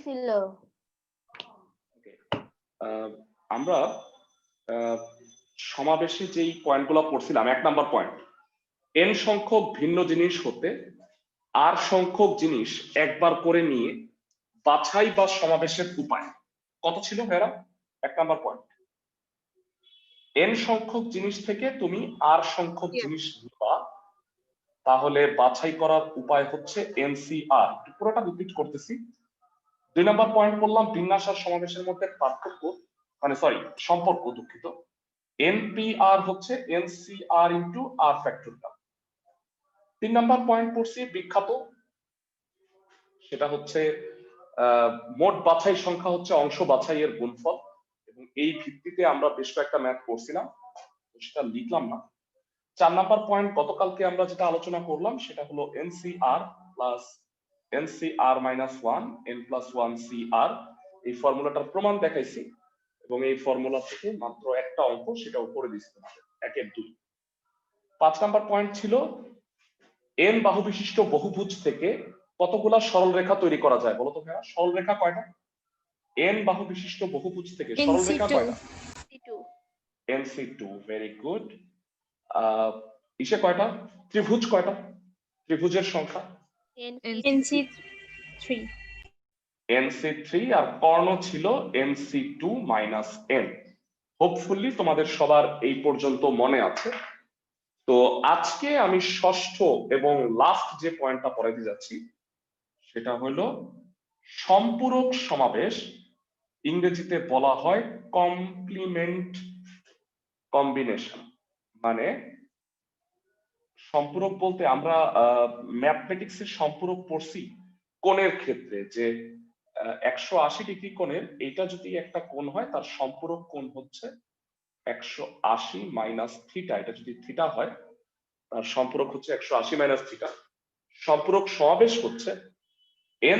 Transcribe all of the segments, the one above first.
ছিল। আমরা সমাবেশে যেই পয়েন্টগুলো পড়ছিলাম, 1 নাম্বার পয়েন্ট, n সংখ্যক ভিন্ন জিনিস হতে r সংখ্যক জিনিস একবার করে নিয়ে বাছাই বা সমাবেশের উপায় কত ছিল ভাইরা? 1 নাম্বার পয়েন্ট, n সংখ্যক জিনিস থেকে তুমি r সংখ্যক জিনিস নিবা, তাহলে বাছাই করার উপায় হচ্ছে NCR। পুরোটা রিপিট করতেছি। 2 নাম্বার পয়েন্ট বললাম বিন্যাস আর সমাবেশের মধ্যে পার্থক্য, মানে সরি সম্পর্ক, দুঃখিত। NPR হচ্ছে NCR into R factorial. 3 number point পড়ছি বিখ্যাত, সেটা হচ্ছে মোট বাছাই সংখ্যা হচ্ছে অংশ বাছাইয়ের গুণফল, এবং এই ভিত্তিতে আমরা বেশ কয়েকটা ম্যাথ করছিলাম, সেটা লিখলাম না। 4 নাম্বার পয়েন্ট গতকালকে আমরা যেটা আলোচনা করলাম সেটা হলো NCR plus NCR minus 1 N plus 1 CR, এই ফর্মুলাটার প্রমাণ দেখাইছি, এবং এই ফর্মুলা থেকে মাত্র একটা অঙ্ক সেটা উপরে দিচ্ছি তোমাদের, 1 এর 2। 5 নাম্বার পয়েন্ট ছিল n বাহু বিশিষ্ট বহুভুজ থেকে কতগুলা সরলরেখা তৈরি করা যায় বলো তো ভাইয়া? সরলরেখা কয়টা? n বাহু বিশিষ্ট বহুভুজ থেকে সরলরেখা কয়টা? NC2। Very good. ইসে কয়টা? ত্রিভুজ কয়টা? ত্রিভুজের সংখ্যা NC3, আর কর্ণ ছিল NC2 মাইনাস n। হোপফুলি তোমাদের সবার এই পর্যন্ত মনে আছে। তো আজকে আমি ষষ্ঠ এবং লাস্ট যে পয়েন্টটা পড়াইতে যাচ্ছি সেটা হলো সম্পূরক সমাবেশ, ইংরেজিতে বলা হয় কমপ্লিমেন্ট কম্বিনেশন। মানে সম্পূরক বলতে আমরা ম্যাথমেটিক্সের সম্পূরক পড়ছি কোণের ক্ষেত্রে, যে 180 ডিগ্রি কোণের এটা যদি একটা কোণ হয় তার সম্পূরক কোণ হচ্ছে 180 মাইনাস থিটা। এটা যদি থিটা হয় তার সম্পূরক হচ্ছে 180 মাইনাস থিটা। সম্পূরক সমাবেশ হচ্ছে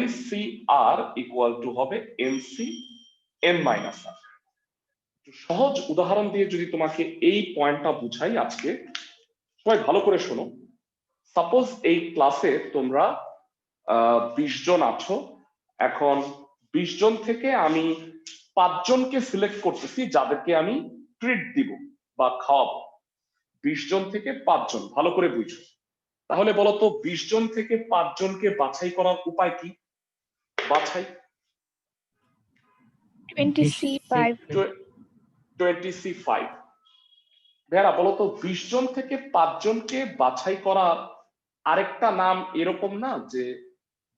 NCR ইকুয়াল টু হবে NC n মাইনাস r। সহজ উদাহরণ দিয়ে যদি তোমাকে এই পয়েন্টটা বুঝাই আজকে, সবাই ভালো করে শোনো। সাপোজ এই ক্লাসে তোমরা 20 জন আছো, এখন 20 জন থেকে আমি 5 জনকে সিলেক্ট করতেছি যাদেরকে আমি ট্রিট দিব বা খাওয়াবো। 20 জন থেকে 5 জন, ভালো করে বুঝো। তাহলে বলো তো 20 জন থেকে 5 জনকে বাছাই করার উপায় কি? বাছাই 20C5। ভাইয়া বলো তো 20 জন থেকে 5 জনকে বাছাই করার আরেকটা নাম এরকম না যে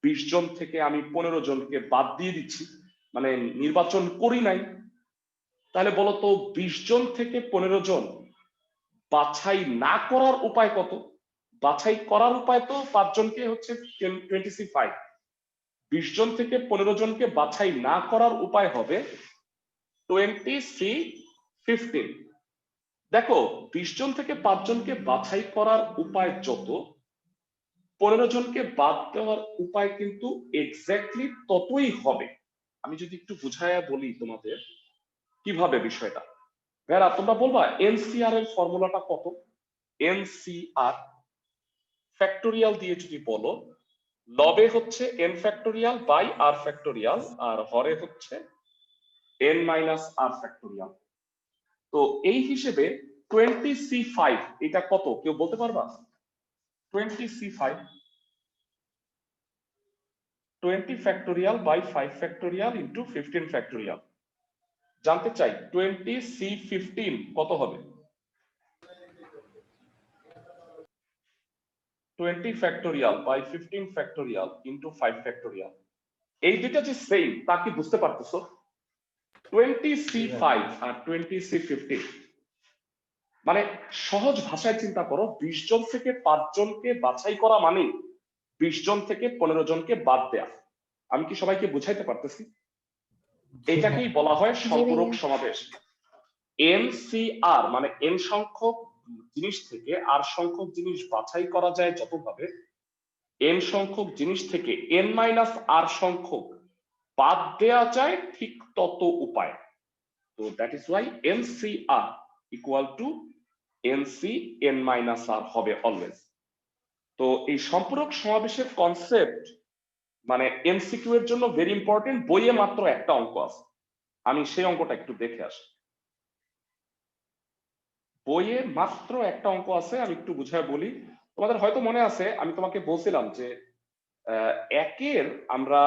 20 জন থেকে আমি 15 জনকে বাদ দিয়ে দিচ্ছি, মানে নির্বাচন করি নাই? তাহলে বলো তো 20 জন থেকে 15 জন বাছাই না করার উপায় কত? বাছাই করার উপায় তো 5 জনকে হচ্ছে 20C5। 20 জন থেকে 15 জনকে বাছাই না করার উপায় হবে 20C15। দেখো 20 জন থেকে 5 জনকে বাছাই করার উপায় যত, 15 জনকে বাদ দেওয়ার উপায় কিন্তু এক্স্যাক্টলি ততই হবে। আমি যদি একটু বুঝাইয়া বলি তোমাদের কিভাবে বিষয়টা, ভাইরা তোমরা বলবা NCR এর ফর্মুলাটা কত? NCR ফ্যাক্টোরিয়াল দিয়ে যদি বলো, লবে হচ্ছে n factorial by r factorial, আর হরে হচ্ছে n মাইনাস r ফ্যাক্টোরিয়াল। তো এই হিসেবে 20C5 এটা কত কেউ বলতে পারবা? 20C5 20 factorial by 5 factorial into 15 factorial. জানতে চাই 20C15 কত হবে? 20 factorial by 15 factorial into 5 factorial. এই দুটো যে সেম তা কি বুঝতে পারতেছো? 20C5 আর 20C15, মানে সহজ ভাষায় চিন্তা করো, 20 জন থেকে 5 জনকে বাছাই করা মানে 20 জন থেকে 15 জনকে বাদ দেয়া। আমি কি সবাইকে বুঝাইতে পারতেছি? এটাকেই বলা হয় সম্পূরক সমাবেশ। NCR মানে n সংখ্যক জিনিস থেকে r সংখ্যক জিনিস বাছাই করা যায় যতভাবে, n সংখ্যক জিনিস থেকে n মাইনাস r সংখ্যক বাদ দেয়া যায় ঠিক তত উপায়। তো that is Y NCR equal to NC n minus r হবে অলওয়েজ। তো এই সম্পূরক সমাবেশের কনসেপ্ট মানে এমসিকিউ এর জন্য ভেরি ইম্পর্টেন্ট, বইয়ে মাত্র একটা অঙ্ক আছে, আমি সেই অঙ্কটা একটু দেখে আসি। বইয়ে মাত্র একটা অঙ্ক আছে, আমি একটু বুঝায় বলি। তোমাদের হয়তো মনে আছে আমি তোমাকে বলছিলাম যে একের আমরা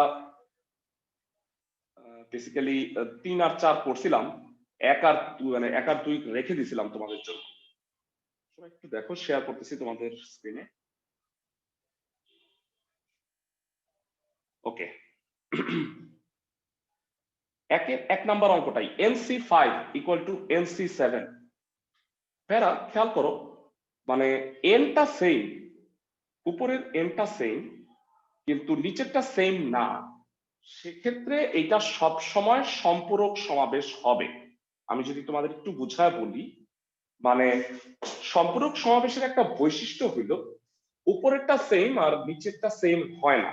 বেসিক্যালি 3 আর 4 করছিলাম, এক আর মানে 1 আর 2 রেখে দিয়েছিলাম তোমাদের জন্য। সবাই একটু দেখো, শেয়ার করতেছি তোমাদের স্ক্রিনে। ওকে, একের 1 number অঙ্কটাই NC5 equal to NC7। প্যারা খেয়াল করো, মানে এনটা সেম, উপরের এনটা সেম কিন্তু নিচেরটা সেম না, সেক্ষেত্রে এইটা সব সময় সম্পূরক সমাবেশ হবে। আমি যদি তোমাদের একটু বুঝায় বলি, মানে সম্পূরক সমাবেশের একটা বৈশিষ্ট্য হইল উপরেরটা সেম আর নিচেরটা সেম হয় না।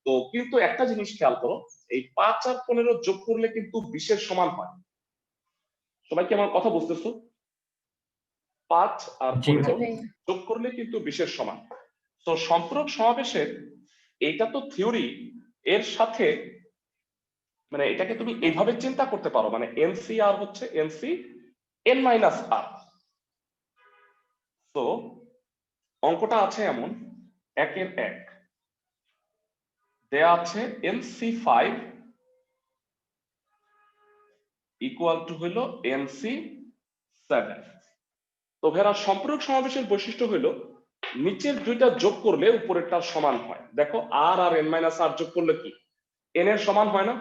তো কিন্তু একটা জিনিস খেয়াল করো, এই 5 আর 15 যোগ করলে কিন্তু 20 সমান হয়। সবাই কি আমার কথা বুঝতেছো? 5 আর 15 যোগ করলে কিন্তু 20 সমান। তো সম্পূরক সমাবেশের এইটা তো থিওরি, এর সাথে মানে এটাকে তুমি এইভাবে চিন্তা করতে পারো, মানে এনসি আর হচ্ছে এনসি এন মাইনাস আর। তো অঙ্কটা আছে এমন, একের 1 দেয়া আছে NC5 ইকুয়াল টু হইল NC7। তো ভেরা সম্পূরক সমাবেশের বৈশিষ্ট্য হইল নিচের দুইটা যোগ করলে উপরেরটার সমান হয়। দেখো আর আর এন মাইনাস আর যোগ করলে কি এন এর সমান হয় না?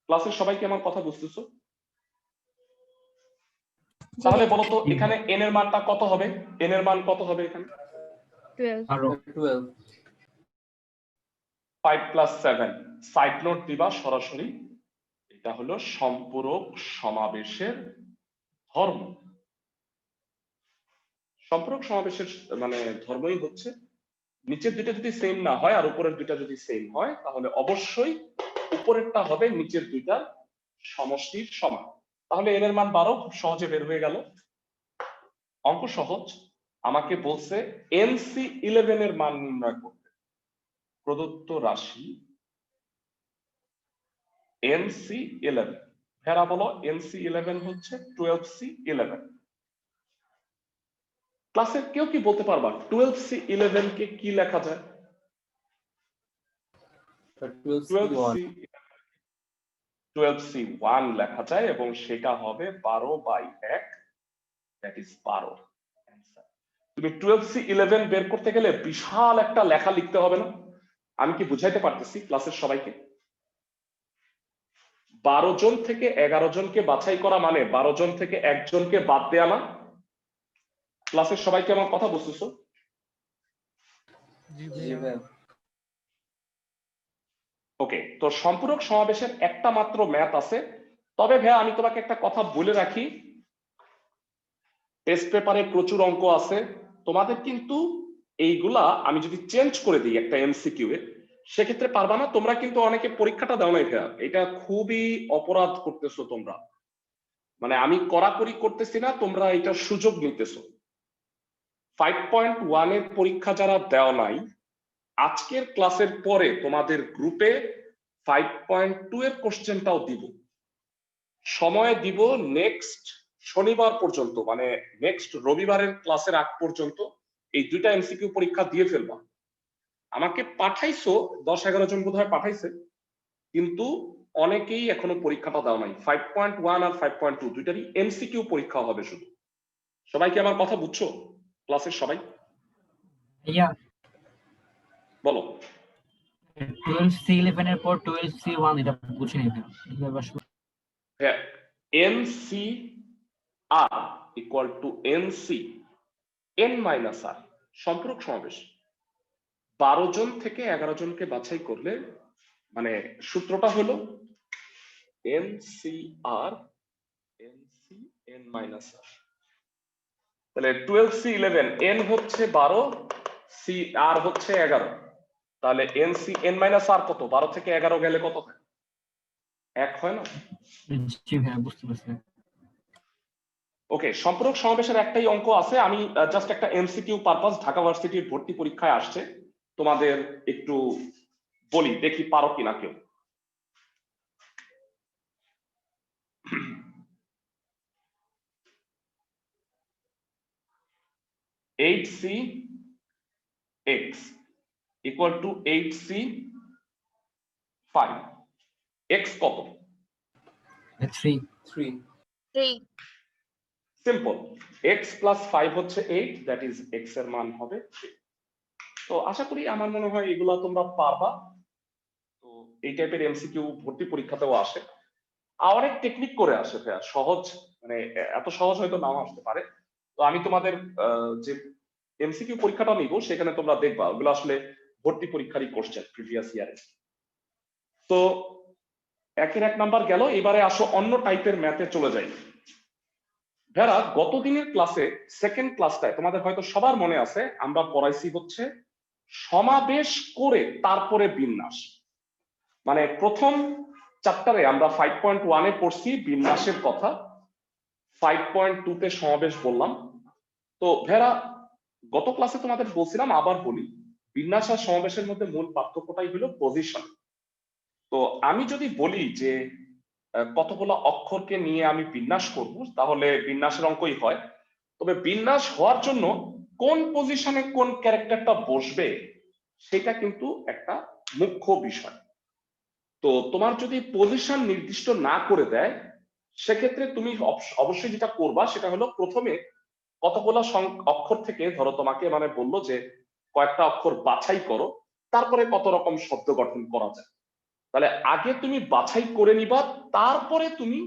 ক্লাসের সবাই কি আমার কথা বুঝতেছো? তাহলে বলো তো এখানে এন এর মানটা কত হবে? এন এর মান কত হবে এখানে? 12। 5 প্লাস 7 সাইড নোট দিবা সরাসরি, এটা হলো সম্পূরক সমাবেশের ধর্ম। সম্পূরক সমাবেশের মানে ধর্মই হচ্ছে নিচের দুইটা যদি সেম না হয় আর উপরের দুইটা যদি সেম হয়, তাহলে অবশ্যই উপরেরটা হবে নিচের দুইটার সমষ্টির সমান। তাহলে এন এর মান 12 খুব সহজে বের হয়ে গেল। অঙ্ক সহজ, আমাকে বলছে NC11 এর মান নির্ণয় করতে। প্রদত্ত রাশি NC11, ভেরা বলো NC11 হচ্ছে 12C11। ক্লাসের কেউ কি বলতে পারবা 12C11 কে কি লেখা যায়? 12C1 লেখা যায় এবং সেটা হবে 12/1, দ্যাট ইজ 12। তুমি 12C11 বের করতে গেলে বিশাল একটা লেখা লিখতে হবে না? আমি কি বুঝাইতে পারতেছি ক্লাসের সবাইকে? 12 জন থেকে 11 জনকে বাছাই করা মানে 12 জন থেকে একজনকে বাদ দেয়া না? ক্লাসের সবাইকে আমার কথা বুঝতেছো? ওকে, তো সম্পূরক সমাবেশের একটা মাত্র ম্যাথ আছে। তবে ভাইয়া আমি তোমাকে একটা কথা বলে রাখি, টেস্ট পেপারে প্রচুর অঙ্ক আছে, তোমাদের কিন্তু এইগুলা আমি যদি চেঞ্জ করে দিই একটা এমসিকিউ এ, সেক্ষেত্রে পারবা না। তোমরা কিন্তু অনেকে পরীক্ষাটা দাও নাই ভাইয়া, এটা খুবই অপরাধ করতেছো তোমরা। মানে আমি কড়াকড়ি করতেছি না, তোমরা এটা সুযোগ নিতেছো। 5.1 এর পরীক্ষা যারা দেওয়া নাই, আজকের ক্লাসের পরে তোমাদের গ্রুপে 5.2 এর কোশ্চেনটাও দিব, সময় দিব নেক্সট শনিবার পর্যন্ত, মানে নেক্সট রবিবারের ক্লাসের আগ পর্যন্ত এই দুইটা এমসিকিউ পরীক্ষা দিয়ে ফেলবা। আমাকে পাঠাইছো 10-11 জন বোধহয় পাঠাইছে, কিন্তু অনেকেই এখনো পরীক্ষাটা দাও নাই। 5.1 আর 5.2 দুইটারই এমসিকিউ পরীক্ষা হবে শুধু। সবাই কি আমার কথা বুঝছো ক্লাসের সবাই? বলো 12C11 এর পর 12C1 এটা বুঝিনি হ্যাঁ, NC r equal to NC N minus r, সম্পূরক সমাবেশ। 12 জন থেকে 11 জনকে বাছাই করলে মানে সূত্রটা হলো NCR NC N মাইনাস আর। তাহলে 12C11 N হচ্ছে 12, C R হচ্ছে 11, তাহলে NC N মাইনাস আর কত? 12 থেকে 11 গেলে কত হয়? 1 হয় না? জি ভাই বুঝতে পারছি। ওকে, সম্পূরক সমাবেশের একটাই অঙ্ক আছে, আমি জাস্ট একটা এমসিকিউ পারপাস, ঢাকা ভার্সিটির ভর্তি পরীক্ষায় আসছে, তোমাদের একটু বলি, দেখি পারো কিনা কেউ। Eight C X equal to 8c 5, X কত? 3 3 সিম্পল, এক্স প্লাস 5 হচ্ছে 8, দ্যাট ইজ এক্স এর মান হবে 3। তো আশা করি, আমার মনে হয় এগুলা তোমরা পারবা। তো এই টাইপের এমসিকিউ ভর্তি পরীক্ষাতেও আসে, আর অনেক টেকনিক করে আসে ভাইয়া, সহজ মানে এত সহজ হয়তো নাও আসতে পারে। তো আমি তোমাদের যে এমসিকিউ পরীক্ষাটা নিব, সেখানে তোমরা দেখবা ওগুলো আসলে ভর্তি পরীক্ষারই কোশ্চেন প্রিভিয়াস ইয়ারে। তো একের 1 নাম্বার গেল, এবারে আসো অন্য টাইপের ম্যাথে চলে যাই। ভেড়া, গত দিনের ক্লাসে সেকেন্ড ক্লাসটায় তোমাদের হয়তো সবার মনে আছে, আমরা পড়াইছি হচ্ছে সমাবেশ করে তারপরে বিন্যাস। মানে প্রথম চ্যাপ্টারে আমরা 5.1 এ পড়ছি বিন্যাসের কথা, 5.2 তে সমাবেশ বললাম। তো ভেড়া, গত ক্লাসে তোমাদের বলছিলাম, আবার বলি, বিন্যাস আর সমাবেশের মধ্যে মূল পার্থক্যটাই হলো পজিশন। তো আমি যদি বলি যে কতগুলো অক্ষরকে নিয়ে আমি বিন্যাস করব, তাহলে বিন্যাসের অঙ্কই হয়। তবে বিন্যাস হওয়ার জন্য কোন পজিশনে কোন ক্যারেক্টারটা বসবে, সেটা কিন্তু একটা মুখ্য বিষয়। তো তোমার যদি পজিশন নির্দিষ্ট না করে দেয়, সেক্ষেত্রে তুমি অবশ্যই যেটা করবা সেটা হলো, প্রথমে কতগুলো অক্ষর থেকে, ধরো তোমাকে মানে বললো যে কয়েকটা অক্ষর বাছাই করো, তারপরে কত রকম শব্দ গঠন করা যায়। তাহলে আগে তুমি বাছাই করে নিবা, তারপরে তুমি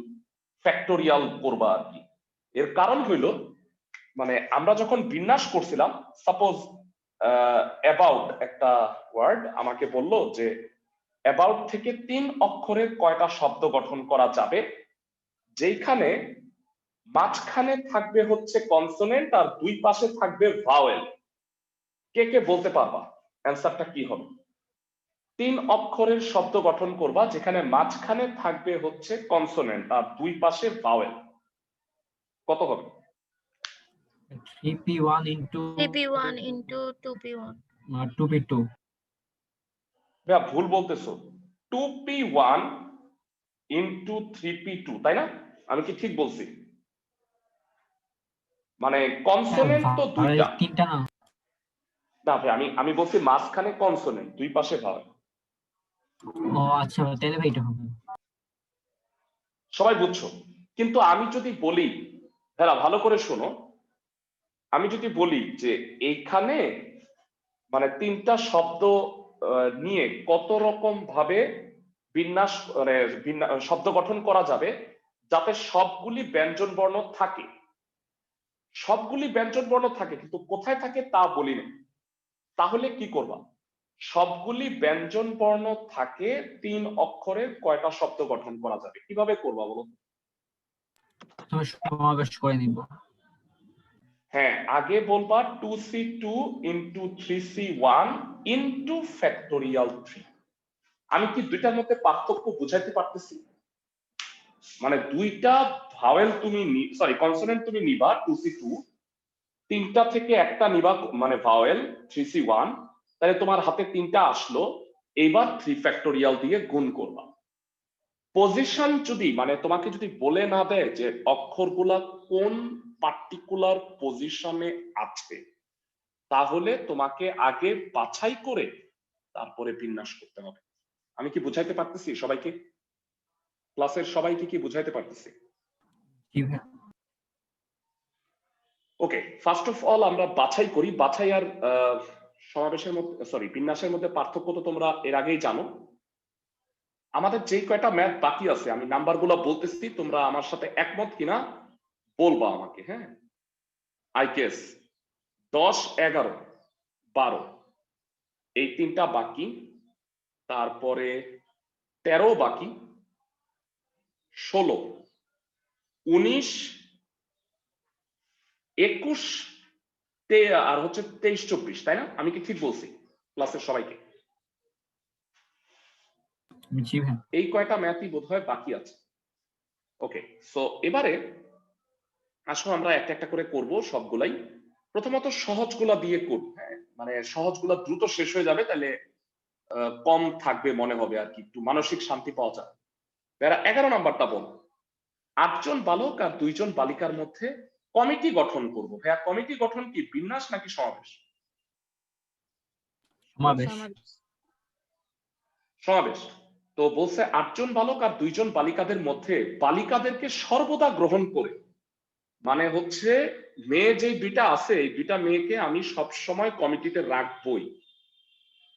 ফ্যাক্টোরিয়াল করবা আর কি। এর কারণ হইলো, মানে আমরা যখন বিন্যাস করছিলাম, সাপোজ অ্যাবাউট একটা ওয়ার্ড, আমাকে বললো যে অ্যাবাউট থেকে 3 অক্ষরের কয়টা শব্দ গঠন করা যাবে, যেখানে মাঝখানে থাকবে হচ্ছে কনসোনেন্ট আর দুই পাশে থাকবে ভাওয়েল। কে কে বলতে পারবা অ্যান্সারটা কি হবে? 3 অক্ষরের শব্দ গঠন করবা, যেখানে মাঝখানে থাকবে হচ্ছে কনসোনেন্ট আর দুই পাশে ভাওয়েল। কত হবে? 3p1 into 3p1 into 2p1 2p2 ভাইয়া ভুল বলতেছো, 2p1 into 3p2, তাই না? আমি কি ঠিক বলছি? মানে কনসোনেন্ট তো দুইটা। তিনটা না? না ভাই, আমি বলছি মাঝখানে কনসোনেন্ট, দুই পাশে ভাওয়েল। ও আচ্ছা, তাহলে ভাই এটা হবে। সবাই বুঝছো? কিন্তু আমি যদি বলি, হ্যাঁ ভালো করে শোনো, আমি যদি বলি যে এইখানে মানে 3টা শব্দ নিয়ে কত রকম ভাবে বিন্যাস মানে শব্দ গঠন করা যাবে, যাতে সবগুলি ব্যঞ্জন বর্ণ থাকে, সবগুলি ব্যঞ্জন বর্ণ থাকে, কিন্তু কোথায় থাকে তা বলি না। তাহলে কি করবা? সবগুলি ব্যঞ্জন বর্ণ থাকে 3 অক্ষরের কয়টা শব্দ গঠন করা যাবে, কিভাবে করবা বলো? তুমি সমাবেশ করে নিব। হ্যাঁ, আগে বলবা 2c2 into 3c1 into factorial 3। আমি কি দুইটার মধ্যে পার্থক্য বুঝাইতে পারতেছি? মানে দুইটা ভাওয়েল তুমি সরি কনসোনেন্ট তুমি নিবা 2c2, 3টা থেকে একটা নিবা মানে ভাওয়েল 3c1, তাহলে তোমার হাতে 3টা আসলো। এইবার 3 ফ্যাক্টোরিয়াল দিয়ে গুণ করবা। পজিশন যদি মানে তোমাকে যদি বলে না দেয় যে অক্ষরগুলা কোন পার্টিকুলার পজিশনে আছে, তাহলে তোমাকে আগে বাছাই করে তারপরে বিন্যাস করতে হবে। আমি কি বুঝাইতে পারতেছি সবাইকে? ক্লাসের সবাইকে কি বুঝাইতে পারতেছি? জি ভাই। ওকে, ফার্স্ট অফ অল আমরা বাছাই করি। বাছাই আর সমাবেশের মধ্যে সরি বিন্যাসের মধ্যে পার্থক্য তো তোমরা এর আগেই জানো। আমাদের যে কয়টা ম্যাথ বাকি আছে, আমি নাম্বারগুলো বলতেছি, তোমরা আমার সাথে একমত কিনা বলবা আমাকে। হ্যাঁ, আই গেস 10, 11, 12 এই 3টা বাকি, তারপরে 13 বাকি, 16, 19, 21 আর হচ্ছে 23, 24, তাই না? আমি কি ঠিক বলছি ক্লাসের সবাইকে? জি ভাই। এই কয়টা ম্যাথই বোধহয় বাকি আছে। ওকে, সো এবারে আসো আমরা একটা একটা করে করব সবগুলাই। প্রথমত সহজগুলা দিয়ে করব। হ্যাঁ, মানে সহজগুলা দ্রুত শেষ হয়ে যাবে, তাহলে কম থাকবে মনে হবে আর কি, একটু মানসিক শান্তি পাওয়া যায়। ভাইয়া 11 নাম্বারটা বল। 8 জন বালক আর 2 জন বালিকার মধ্যে কমিটি গঠন করব। ভাইয়া কমিটি গঠন কি বিন্যাস নাকি সমাবেশ? সমাবেশ। সমাবেশ। তো বলছে 8 জন বালক আর 2 জন বালিকাদের মধ্যে বালিকাদেরকে সর্বদা গ্রহণ করে, মানে হচ্ছে মেয়ে যে দুইটা আছে এই দুইটা মেয়েকে আমি সব সময় কমিটিতে রাখবই।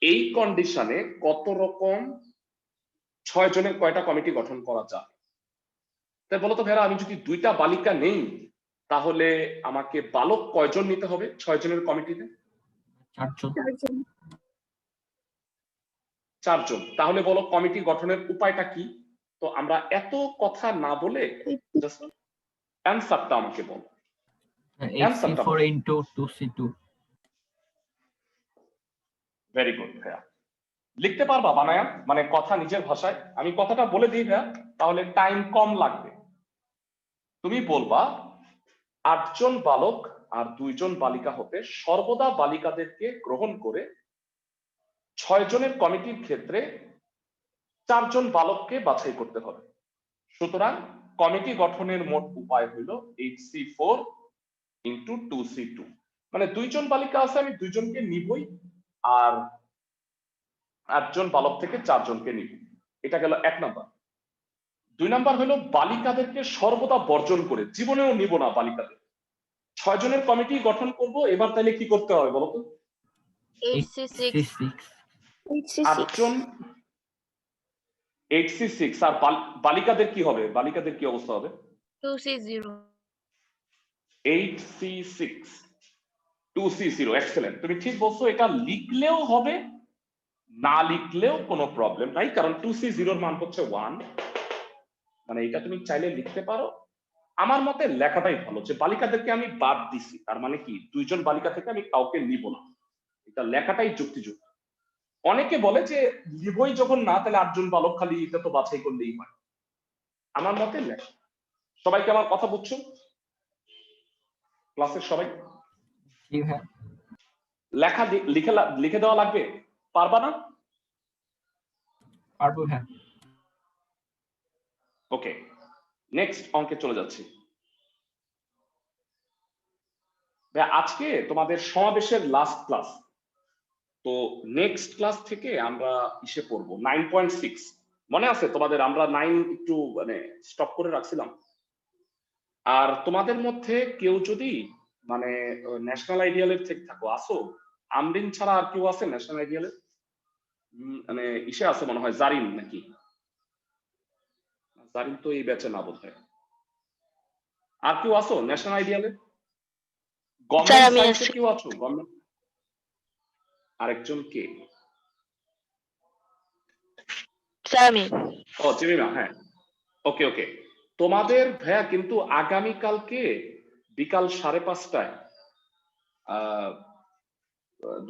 এই কন্ডিশনে কত রকম 6 জনের কয়টা কমিটি গঠন করা যায়? তাই বলতো ভাইরা, আমি যদি দুইটা বালিকা নেই তাহলে আমাকে বালক কয়জন নিতে হবে 6 জনের কমিটিতে? 4 জন। 4 জন। তাহলে বলো কমিটি গঠনের উপায়টা কি? তো আমরা এত কথা না বলে জাস্ট অ্যানসারটা আমাকে বল। 8C4 into 2C2। Very good ভাইয়া। লিখতে পারবা বানায়া, মানে কথা নিজের ভাষায়? আমি কথাটা বলে দিই ভাইয়া, তাহলে টাইম কম লাগবে। তুমি বলবা 8 জন বালক আর 2 জন বালিকা হতে সর্বদা বালিকাদেরকে গ্রহণ করে 6 জনের কমিটির ক্ষেত্রে 4 জন বালককে বাছাই করতে হবে। সুতরাং কমিটি গঠনের মোট উপায় হলো 8C4 into 2C2। মানে 2 জন বালিকা আছে, আমি 2 জনকে নিবই, আর 8 জন বালক থেকে 4 জনকে নিব। এটা গেল 1 নাম্বার। 2 নাম্বার হলো বালিকাদেরকে সর্বদা বর্জন করে, জীবনেও নিব না বালিকাদের। 6 জনের কমিটি গঠন করব। এবার তাহলে কি করতে হবে বলো তো? 8C6। 8 জন 8C6, আর বালিকাদের কি হবে? বালিকাদের কি অবস্থা হবে? 2C0। 8C6 2C0। এক্সেলেন্ট, তুমি ঠিক বলছো। এটা লিখলেও হবে, না লিখলেও কোনো প্রবলেম নাই, কারণ 2C0 এর মান হচ্ছে 1। মানে এটা তুমি চাইলে লিখতে পারো। আমার মতে লেখাটাই ভালো, যে বালিকাদেরকে আমি বাদ দিছি, তার মানে কি 2 জন বালিকা থেকে আমি কাউকে নিব না। এটা লেখাটাই যুক্তিযুক্ত। অনেকে বলে যে লিবই যখন না, তাহলে 8 জন বালক খালি এটা তো বাছাই করলেই হয়। আমার মতে লেখা। সবাইকে আমার কথা বুঝছো? ক্লাসের সবাই লেখা লিখে দেওয়া লাগবে? পারবা না? পারবো হ্যাঁ। ওকে, নেক্সট অঙ্কে চলে যাচ্ছি। আজকে তোমাদের সমাবেশের লাস্ট ক্লাস। তো নেক্সট ক্লাস থেকে আমরা ইসে পড়বো 9.6। মনে আছে তোমাদের? আমরা 9 একটু মানে স্টপ করে রাখছিলাম। আর তোমাদের মধ্যে কেউ যদি মানে ন্যাশনাল আইডিয়ালের থেকে থাকো, আসো। আমরিন ছাড়া আর কেউ আছে ন্যাশনাল আইডিয়ালের? মানে ইসে আছে মনে হয়, জারিন নাকি? জারিন তো এই ব্যাচে না বোধহয়। আর কেউ আসো ন্যাশনাল আইডিয়ালের? গভর্নমেন্ট সায়েন্সে কেউ আছো? গভর্নমেন্ট আরেকজন কে? ও জিমিমা, হ্যাঁ। ওকে ওকে। তোমাদের ভাইয়া কিন্তু আগামীকালকে বিকাল 5:30টায়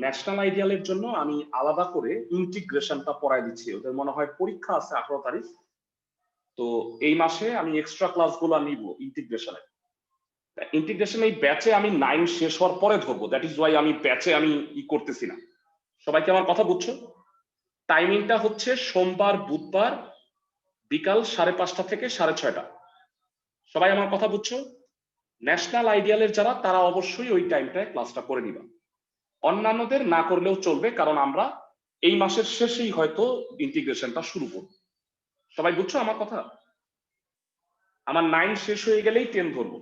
ন্যাশনাল আইডিয়ালের জন্য আমি আলাদা করে ইন্টিগ্রেশনটা পড়াই দিচ্ছি। ওদের মনে হয় পরীক্ষা আছে 18 তারিখ। তো এই মাসে আমি এক্সট্রা ক্লাসগুলো নিব ইন্টিগ্রেশনে। ইন্টিগ্রেশন এই ব্যাচে আমি 9 শেষ হওয়ার পরে ধরবো। দ্যাট ইজ ওয়াই আমি ব্যাচে আমি করতেছি না। সবাইকে আমার কথা বুঝছো? টাইমিংটা হচ্ছে সোমবার বুধবার বিকাল 5:30 থেকে 6:30। সবাই আমার কথা বুঝছো? ন্যাশনাল আইডিয়ালের যারা, তারা অবশ্যই ওই টাইমটায় ক্লাসটা করে নিবা। অন্যান্যদের না করলেও চলবে, কারণ আমরা এই মাসের শেষেই হয়তো ইন্টিগ্রেশনটা শুরু করব। সবাই বুঝছো আমার কথা? আমার 9 শেষ হয়ে গেলেই 10 ধরবো।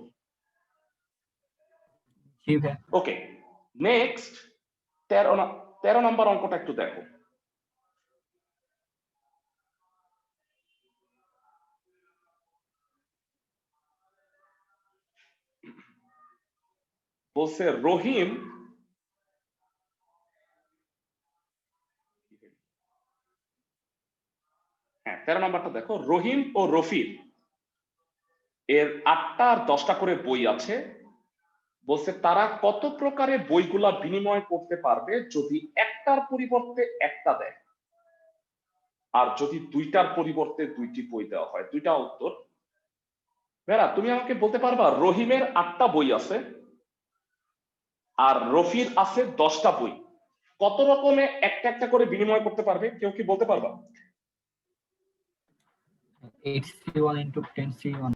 ওকে, নেক্সট 13 নম্বর অঙ্কটা একটু দেখো। বলছে রহিম হ্যাঁ 13 নম্বরটা দেখো। রহিম ও রফির এর 8টা আর 10টা করে বই আছে। বলছে তারা কত প্রকারে বইগুলা বিনিময় করতে পারবে যদি একটার পরিবর্তে একটা দেয়, আর যদি দুইটার পরিবর্তে দুইটি বই দেওয়া হয়। দুইটা উত্তর। ভেরা, তুমি আমাকে বলতে পারবা রহিমের 8টা বই আছে আর রফির আছে 10টা বই, কত রকমে একটা একটা করে বিনিময় করতে পারবে, কেউ কি বলতে পারবা? 8C1 into 10C1.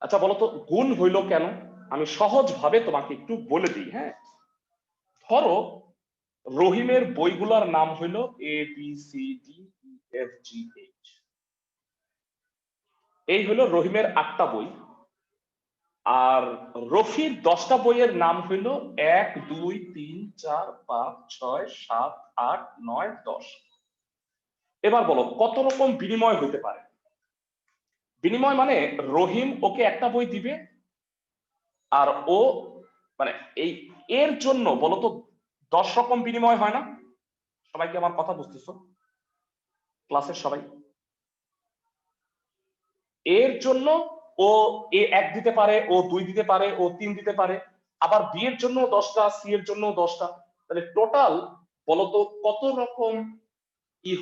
আচ্ছা বলো তো গুণ হইল কেন? আমি সহজ ভাবে তোমাকে একটু বলে দিই। হ্যাঁ, ধরো রহিমের বইগুলোর নাম হইল ABCDEFGH। এই হলো রহিমের 8টা বই। আর রফির 10টা বইয়ের নাম হইল 1 2 3 4 5 6 7 8 9 10। এবার বলো কত রকম বিনিময় হতে পারে? বিনিময় মানে রহিম ওকে একটা বই দিবে, আর ও মানে এই এর জন্য বলো তো 10 রকম বিনিময় হয় না? সবাই কি আমার কথা বুঝতেছো? ক্লাসের সবাই? এর জন্য ও A1 দিতে পারে, ও 2 দিতে পারে, ও 3 দিতে পারে, আবার বি এর জন্য 10টা, সি এর জন্য 10টা। তাহলে টোটাল বলতো কত রকম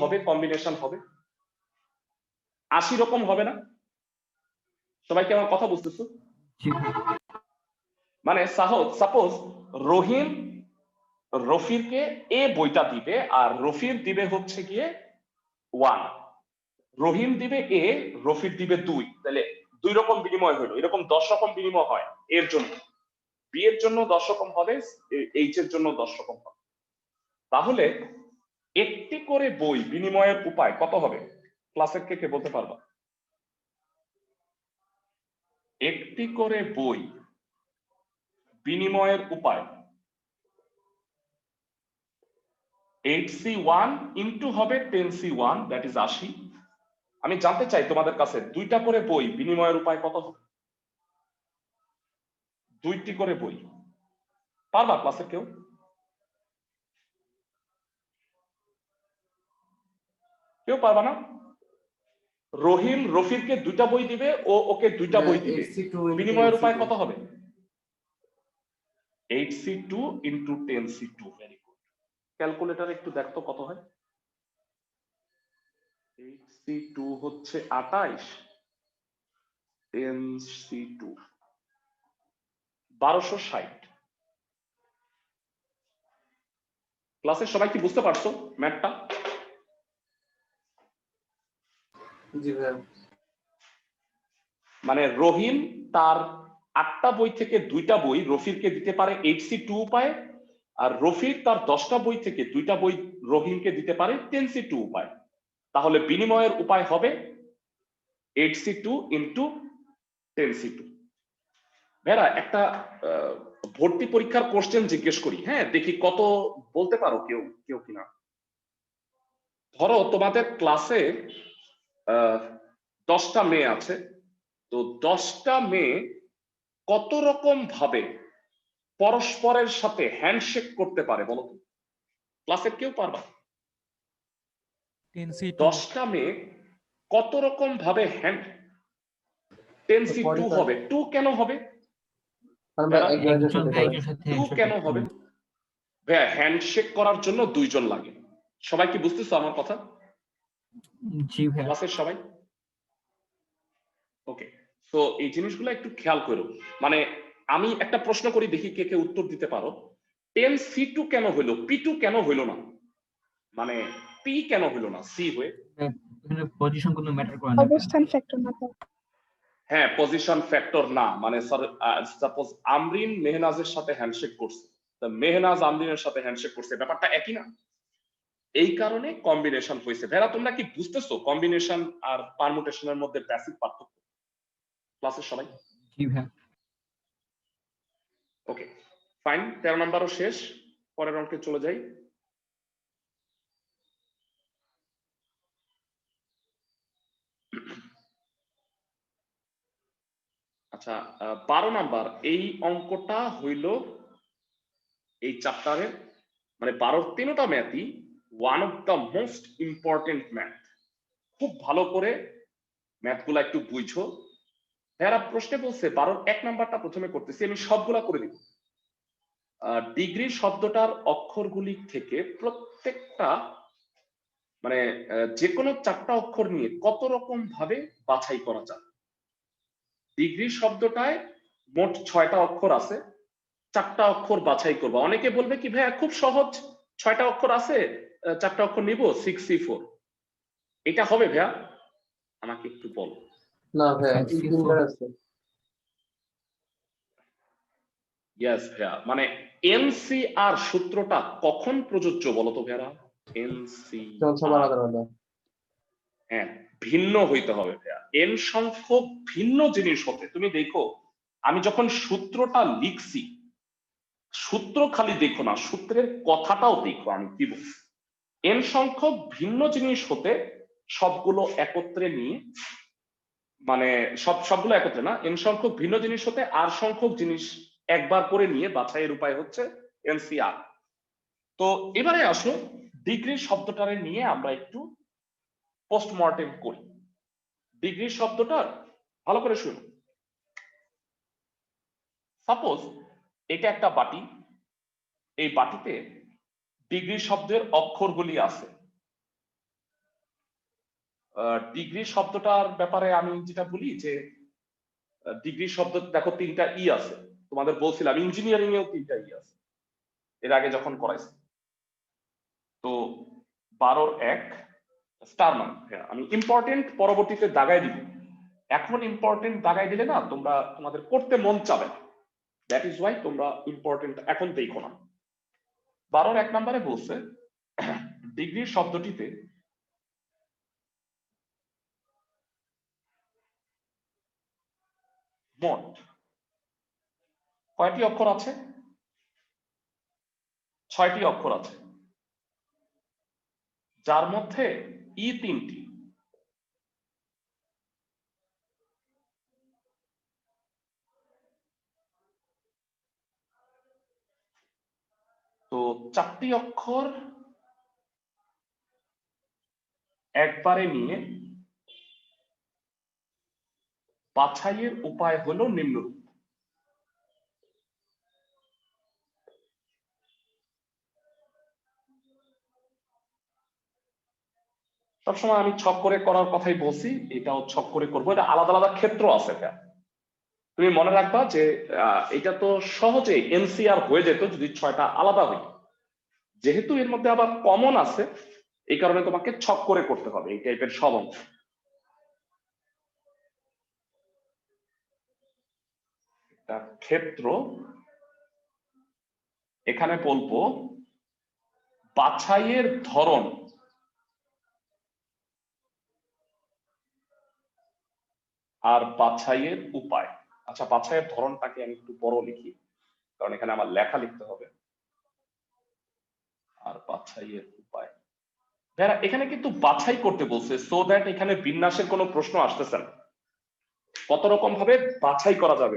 হবে, কম্বিনেশন হবে? 80 রকম হবে না? সবাই কি আমার কথা বুঝতেছো? মানে সাপোজ রহিম রফিরকে এ বইটা দিবে, আর রফির দিবে হচ্ছে গিয়ে 1, রহিম দিবে এ, রফির দিবে 2, তাহলে 2 রকম বিনিময় হলো। এরকম 10 রকম বিনিময় হয় এর জন্য। বি এর জন্য 10 রকম হবে, এইচ এর জন্য 10 রকম হবে। তাহলে একটি করে বই বিনিময়ের উপায় কত হবে? ক্লাসের কে বলতে পারবা? একটি করে বই বিনিময়ের উপায় 8C1 ইন্টু হবে 10C1, দ্যাট ইজ 80। আমি জানতে চাই তোমাদের কাছে 2টা করে বই বিনিময়ের উপায় কত হবে? 2টি করে বই পারবা ক্লাসের কেউ? কেউ পারবা না? রহিম রফিরকে 2টা বই দিবে, ও ওকে 2টা বই দিবে, বিনিময়ের উপায় কত হবে? 8C2 into 10C2। Very good. Calculator একটু দেখতো কত হয়। 8C2 হচ্ছে 28, 10C2 1260। ক্লাসের সবাই কি বুঝতে পারছো ম্যাথটা? জি ভাই। মানে রহিম তার 8টা বই থেকে 2টা বই রফিরকে দিতে পারে 8C2 উপায়, আর রফির তার 10টা বই থেকে 2টা বই রহিমকে দিতে পারে 10C2 উপায়। তাহলে বিনিময়ের উপায় হবে 8C2 ইন্টু 10C2। ভেরা একটা ভর্তি পরীক্ষার কোশ্চেন জিজ্ঞেস করি, হ্যাঁ, দেখি কত বলতে পারো কেউ কেউ কিনা। ধরো তোমাদের ক্লাসে 10টা মেয়ে আছে, তো 10টা মেয়ে কত রকম ভাবে পরস্পরের সাথে হ্যান্ডশেক করতে পারে বলো তো? ক্লাসে কেউ পারবা? 10টা মেয়ে কত রকম ভাবে 10C2 হবে। 2 কেন হবে? একজন একজনের সাথে 2 কেন হবে? ভাইয়া হ্যান্ডশেক করার জন্য 2 জন লাগে। সবাই কি বুঝতেছো আমার কথা? জি ভাই। ক্লাসের সবাই? ওকে, তো এই জিনিসগুলো একটু খেয়াল করো। মানে আমি একটা প্রশ্ন করি, দেখি কে কে উত্তর দিতে পারো। 10C2 কেন হইলো, P2 কেন হইলো না? মানে P কেন হইলো না, C হয়ে? এখানে পজিশন কোনো ম্যাটার করে না। অবস্থান ফ্যাক্টর না। হ্যাঁ, পজিশন ফ্যাক্টর না। মানে সাপোজ আমরিন মেহনাজের সাথে হ্যান্ডশেক করছে, তো মেহনাজ আমরিনের সাথে হ্যান্ডশেক করছে, ব্যাপারটা একই না? এই কারণে কম্বিনেশন হয়েছে। ভেরা তোমরা কি বুঝতেছো কম্বিনেশন আর পারমুটেশনের মধ্যে বেসিক পার্থক্য? ক্লাসের সবাই? জি ভাই। ওকে ফাইন, 13 নম্বরও শেষ, পরের অঙ্কে চলে যাই। আচ্ছা 12 নাম্বার এই অঙ্কটা হইল এই চ্যাপ্টারের, মানে 12র 3টা ম্যাথই one of the most important math. খুব ভালো করে ম্যাথগুলো একটু বুঝো। যারা প্রশ্নে বলছে 12র 1 নাম্বারটা প্রথমে করতেছি, আমি সবগুলা করে দিব। ডিগ্রি শব্দটার অক্ষরগুলি থেকে প্রত্যেকটা মানে যে কোনো 4টা অক্ষর নিয়ে কত রকম ভাবে বাছাই করা যায়। ডিগ্রি শব্দটায় মোট 6টা অক্ষর আছে, চারটা অক্ষর বাছাই করবা। অনেকে বলবে কি ভাইয়া খুব সহজ, 6টা অক্ষর আছে, 4টা অক্ষর নিব, 6C4। এটা হবে ভাইয়া? আমাকে একটু বলো। না ভাইয়া, এই 5C4 তিনবার আছে। ইয়েস ভাইয়া, মানে এনসিআর সূত্রটা কখন প্রযোজ্য বলো তো ভাইয়া? যখন সব এনসিআর, আলাদা আলাদা। হ্যাঁ, ভিন্ন হইতে হবে ভাইয়া। এন সংখ্যক ভিন্ন জিনিস হতে, তুমি দেখো আমি যখন সূত্রটা লিখছি, সূত্র খালি দেখো না, সূত্রের কথাটাও দেখো আমি কি বলছি। এন সংখ্যক ভিন্ন জিনিস হতে সবগুলো একত্রে নিয়ে, মানে সবগুলো একত্রে না, এন সংখ্যক ভিন্ন জিনিস হতে আর সংখ্যক জিনিস একবার করে নিয়ে বাছাইয়ের উপায় হচ্ছে এনসিআর। তো এবারে আসো ডিগ্রি শব্দটারে নিয়ে আমরা একটু পোস্টমর্টেম করি। ডিগ্রি শব্দটার ভালো করে শুনো। সাপোজ এটা একটা বাটি, এই বাটিতে ডিগ্রি শব্দের অক্ষরগুলি আছে। ডিগ্রি শব্দটার ব্যাপারে আমি যেটা বলি যে ডিগ্রি শব্দ দেখো 3টা ই আছে, তোমাদের বলছিলাম ইঞ্জিনিয়ারিং এও 3টা ই আছে এর আগে যখন করাইছি। তো 12-1 স্টার মান, হ্যাঁ আমি ইম্পর্টেন্ট পরবর্তীতে দাগাই দিব, এখন ইম্পর্টেন্ট দাগাই দিলে না তোমরা তোমাদের করতে মন চাবে না, দ্যাট ইজ ওয়াই তোমরা ইম্পর্টেন্ট এখন দেখো না। 12-1 নম্বরে বলছে ডিগ্রি শব্দটিতে মোট কয়টি অক্ষর আছে? 6টি অক্ষর আছে, যার মধ্যে ই 3টি। তো 4টি অক্ষর একবারে নিয়ে বাছাইয়ের উপায় হলো নিম্নরূপ। সবসময় আমি ছক করে করার কথাই বলছি, এটাও ছক করে করবো, এটা আলাদা আলাদা ক্ষেত্র আছে। তুমি মনে রাখবা যে এটা তো সহজে এনসিআর হয়ে যেত যদি 6টা আলাদা হইত, যেহেতু এর মধ্যে আবার কমন আছে এই কারণে তোমাকে ছক করে করতে হবে এই টাইপের সব অংশ। এটা ক্ষেত্র, এখানে বলবো বাছাইয়ের ধরন আর বাছাইয়ের উপায়। আচ্ছা, বাছাইয়ের ধরনটাকে আমি একটু বড় লিখি কারণ এখানে আমার লেখা লিখতে হবে। আর বাছাইয়ের উপায়, এখানে কিন্তু বাছাই করতে বলছে, সো দ্যাট এখানে বিন্যাসের কোনো প্রশ্ন আসতেছে না, কত রকম ভাবে বাছাই করা যাবে।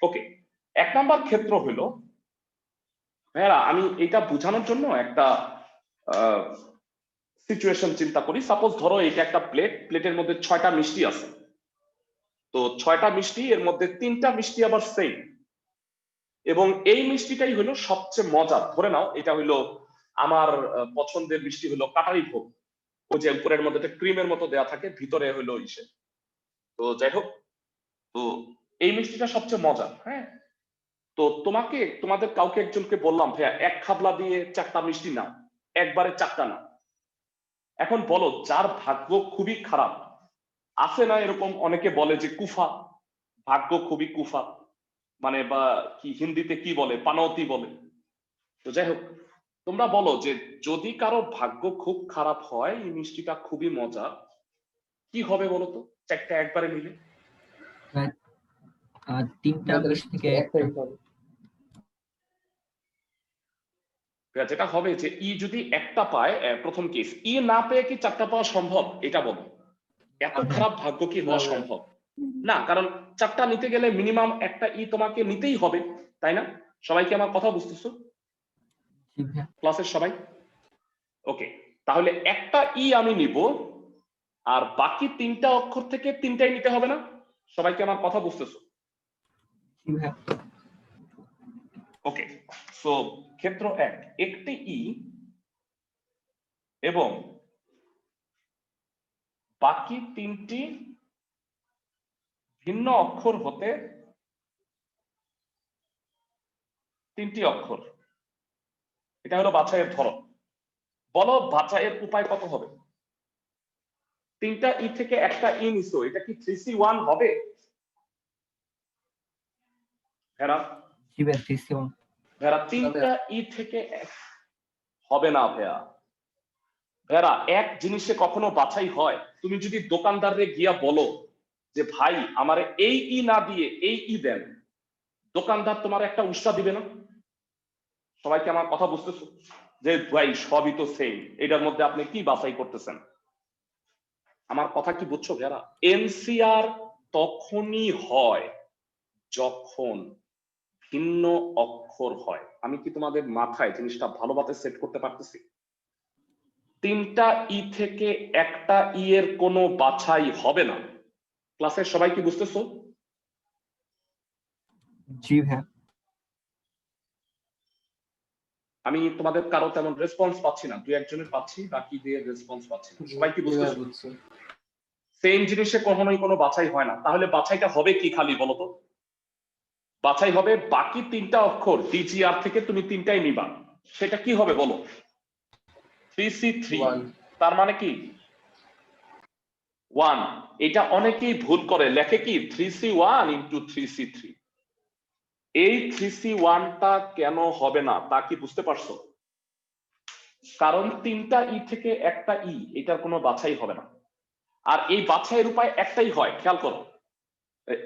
ওকে, 1 নাম্বার ক্ষেত্র হলো, ভাইয়ারা আমি এটা বোঝানোর জন্য একটা সিচুয়েশন চিন্তা করি। সাপোজ ধরো এটা একটা প্লেট, প্লেটের মধ্যে 6টা মিষ্টি আছে। তো 6টা মিষ্টি, এর মধ্যে 3টা মিষ্টি আবার সেম, এবং এই মিষ্টিটাই হলো সবচেয়ে মজার। ধরে নাও এটা হইলো আমার পছন্দের মিষ্টি হলো কাটারি ভোগ, ওই যে উপরের মধ্যে একটা ক্রিমের মতো দেয়া থাকে, ভিতরে হইলো ইসে। তো যাই হোক, তো এই মিষ্টিটা সবচেয়ে মজার। হ্যাঁ, তো তোমাদের কাউকে একজনকে বললাম ভাইয়া 1 খাবলা দিয়ে 4টা মিষ্টি নাও, একবারে 4টা নাও। এখন বলো যার ভাগ্য খুবই খারাপ, আছে না এরকম অনেকে বলে যে কুফা, ভাগ্য খুবই কুফা, মানে বা কি হিন্দিতে কি বলে, পানৌতি বলে। তো যাই হোক, তোমরা বলো যে যদি কারো ভাগ্য খুব খারাপ হয়, এই মিষ্টিটা খুবই মজা, কি হবে বলো তো 4টা একবারে মিলে? 3টা মিষ্টি থেকে একটাই একটা। হবে। যেটা হবে যে ই যদি একটা পায়, প্রথম কেস, ই না পেয়ে কি 4টা পাওয়া সম্ভব? এটা বলো, এত খারাপ ভাগ্য কি হওয়া না, সম্ভব? না, কারণ 4টা নিতে গেলে মিনিমাম একটা ই তোমাকে নিতেই হবে, তাই না? সবাই কি আমার কথা বুঝতেছো জি ভাইয়া। ক্লাসের সবাই? ওকে, তাহলে একটা ই আমি নিব, আর বাকি 3টা অক্ষর থেকে 3টাই নিতে হবে না? সবাই কি আমার কথা বুঝতেছো? জি ভাইয়া। ওকে, সো ক্ষেত্র 1, একটি ই এবং বাকি 3টি ভিন্ন অক্ষর হতে তিনটি অক্ষর, এটা হলো বাছাইয়ের ধরন। বলো বাছাইয়ের উপায় কত হবে? তিনটা ই থেকে একটা ই নিছো, এটা কি 3C1 হবে? ভেড়া জি ভাইয়া 3C1 ভেড়া তিনটা ই থেকে হবে না ভেড়া। ভেড়া এক জিনিসে কখনো বাছাই হয়? তুমি যদি দোকানদারে গিয়া বলো যে ভাই আমার এই ই না দিয়ে এই ই দেন, দোকানদার তোমার একটা উস্তা দিবে না? সবাইকে আমার কথা বুঝতেছো? যে ভাই সবই তো সেম, এটার মধ্যে আপনি কি বাছাই করতেছেন? আমার কথা কি বুঝছো ভেড়া? এনসিআর তখনই হয় যখন ভিন্ন অক্ষর হয়। আমি কি তোমাদের মাথায় জিনিসটা ভালোভাবে সেট করতে পারতেছি? তিনটা ই থেকে একটা ই এর কোনো বাছাই হবে না। ক্লাসের সবাই কি বুঝতেছো? জি ভাইয়া আমি তোমাদের কারো তেমন রেসপন্স পাচ্ছি না, দুই একজনের পাচ্ছি, বাকি দিয়ে রেসপন্স পাচ্ছি না। সবাই কি বুঝতেছো? বুঝছি। সেম জিনিসে কখনোই কোনো বাছাই হয় না। তাহলে বাছাইটা হবে কি খালি বলো তো? বাছাই হবে বাকি তিনটা অক্ষর ডিজিআর থেকে তুমি তিনটাই নিবা, সেটা কি হবে বলো? 3C3। তার মানে কি 1। এটা অনেকেই ভুল করে, লেখে কি 3C1 ইন্টু 3C3। এই 3C1টা কেন হবে না তা কি বুঝতে পারছো? কারণ তিনটা ই থেকে একটা ই, এটার কোনো বাছাই হবে না। আর এই বাছাইয়ের উপায় একটাই হয়, খেয়াল করো।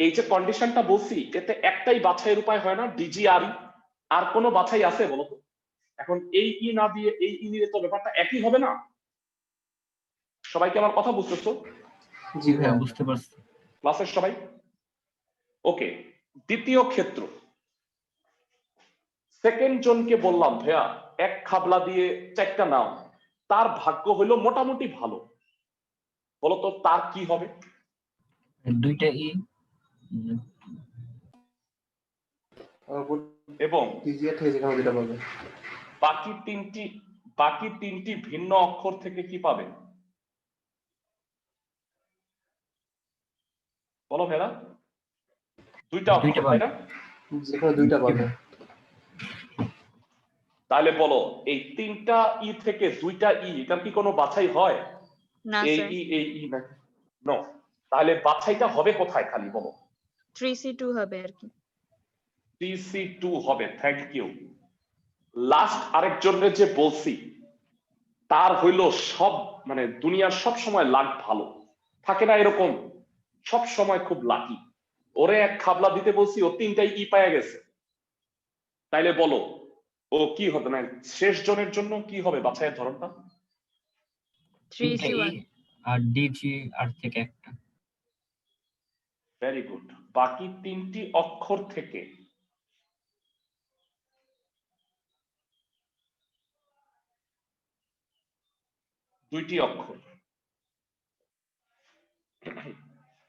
এই যে কন্ডিশনটা বলছি, এতে একটাই বাছাইয়ের উপায় হয় না, ডিজিআর। আর কোনো বাছাই আছে বলো তো? এখন এই ই না দিয়ে এই ই নিয়ে তো ব্যাপারটা একই হবে না। সবাইকে আমার কথা বুঝতেছো? জি ভাইয়া বুঝতে পারছি। ক্লাসের সবাই ওকে? দ্বিতীয় ক্ষেত্র, সেকেন্ড জনকে বললাম ভাইয়া এক খাবলা দিয়ে চারটা নাও, তার ভাগ্য হইলো মোটামুটি ভালো, বলতো তার কি হবে? দুইটা ই এবং ডিজিআর থেকে যেখানে যেটা পাবে বাকি তিনটি ভিন্ন অক্ষর থেকে কি পাবে বলো ভাইয়া? দুইটা অক্ষর, তাই না? যেখানে দুইটা পাবে। তাহলে বলো এই তিনটা ই থেকে দুইটা ই, এটার কি কোনো বাছাই হয়? না এই স্যার, ই এই ই না, নো। তাহলে বাছাইটা হবে কোথায় খালি বলো? 3C2 হবে আর কি। 3C2 হবে। Thank you. লাস্ট আরেকজনের যে বলছি, তার হইলো সব মানে দুনিয়ার সব সময় লাক ভালো থাকে না, এরকম সব সময় খুব লাকি। ওরে এক খাবলা দিতে বলছি, ও তিনটাই ই পায়া গেছে। তাইলে বলো ও কি হবে না, শেষ জনের জন্য কি হবে বাছাইয়ের ধরনটা? তিনটা ই 3C1 আর ডিজি আর থেকে একটা। Very good. বাকি তিনটি অক্ষর থেকে দুইটি অক্ষর,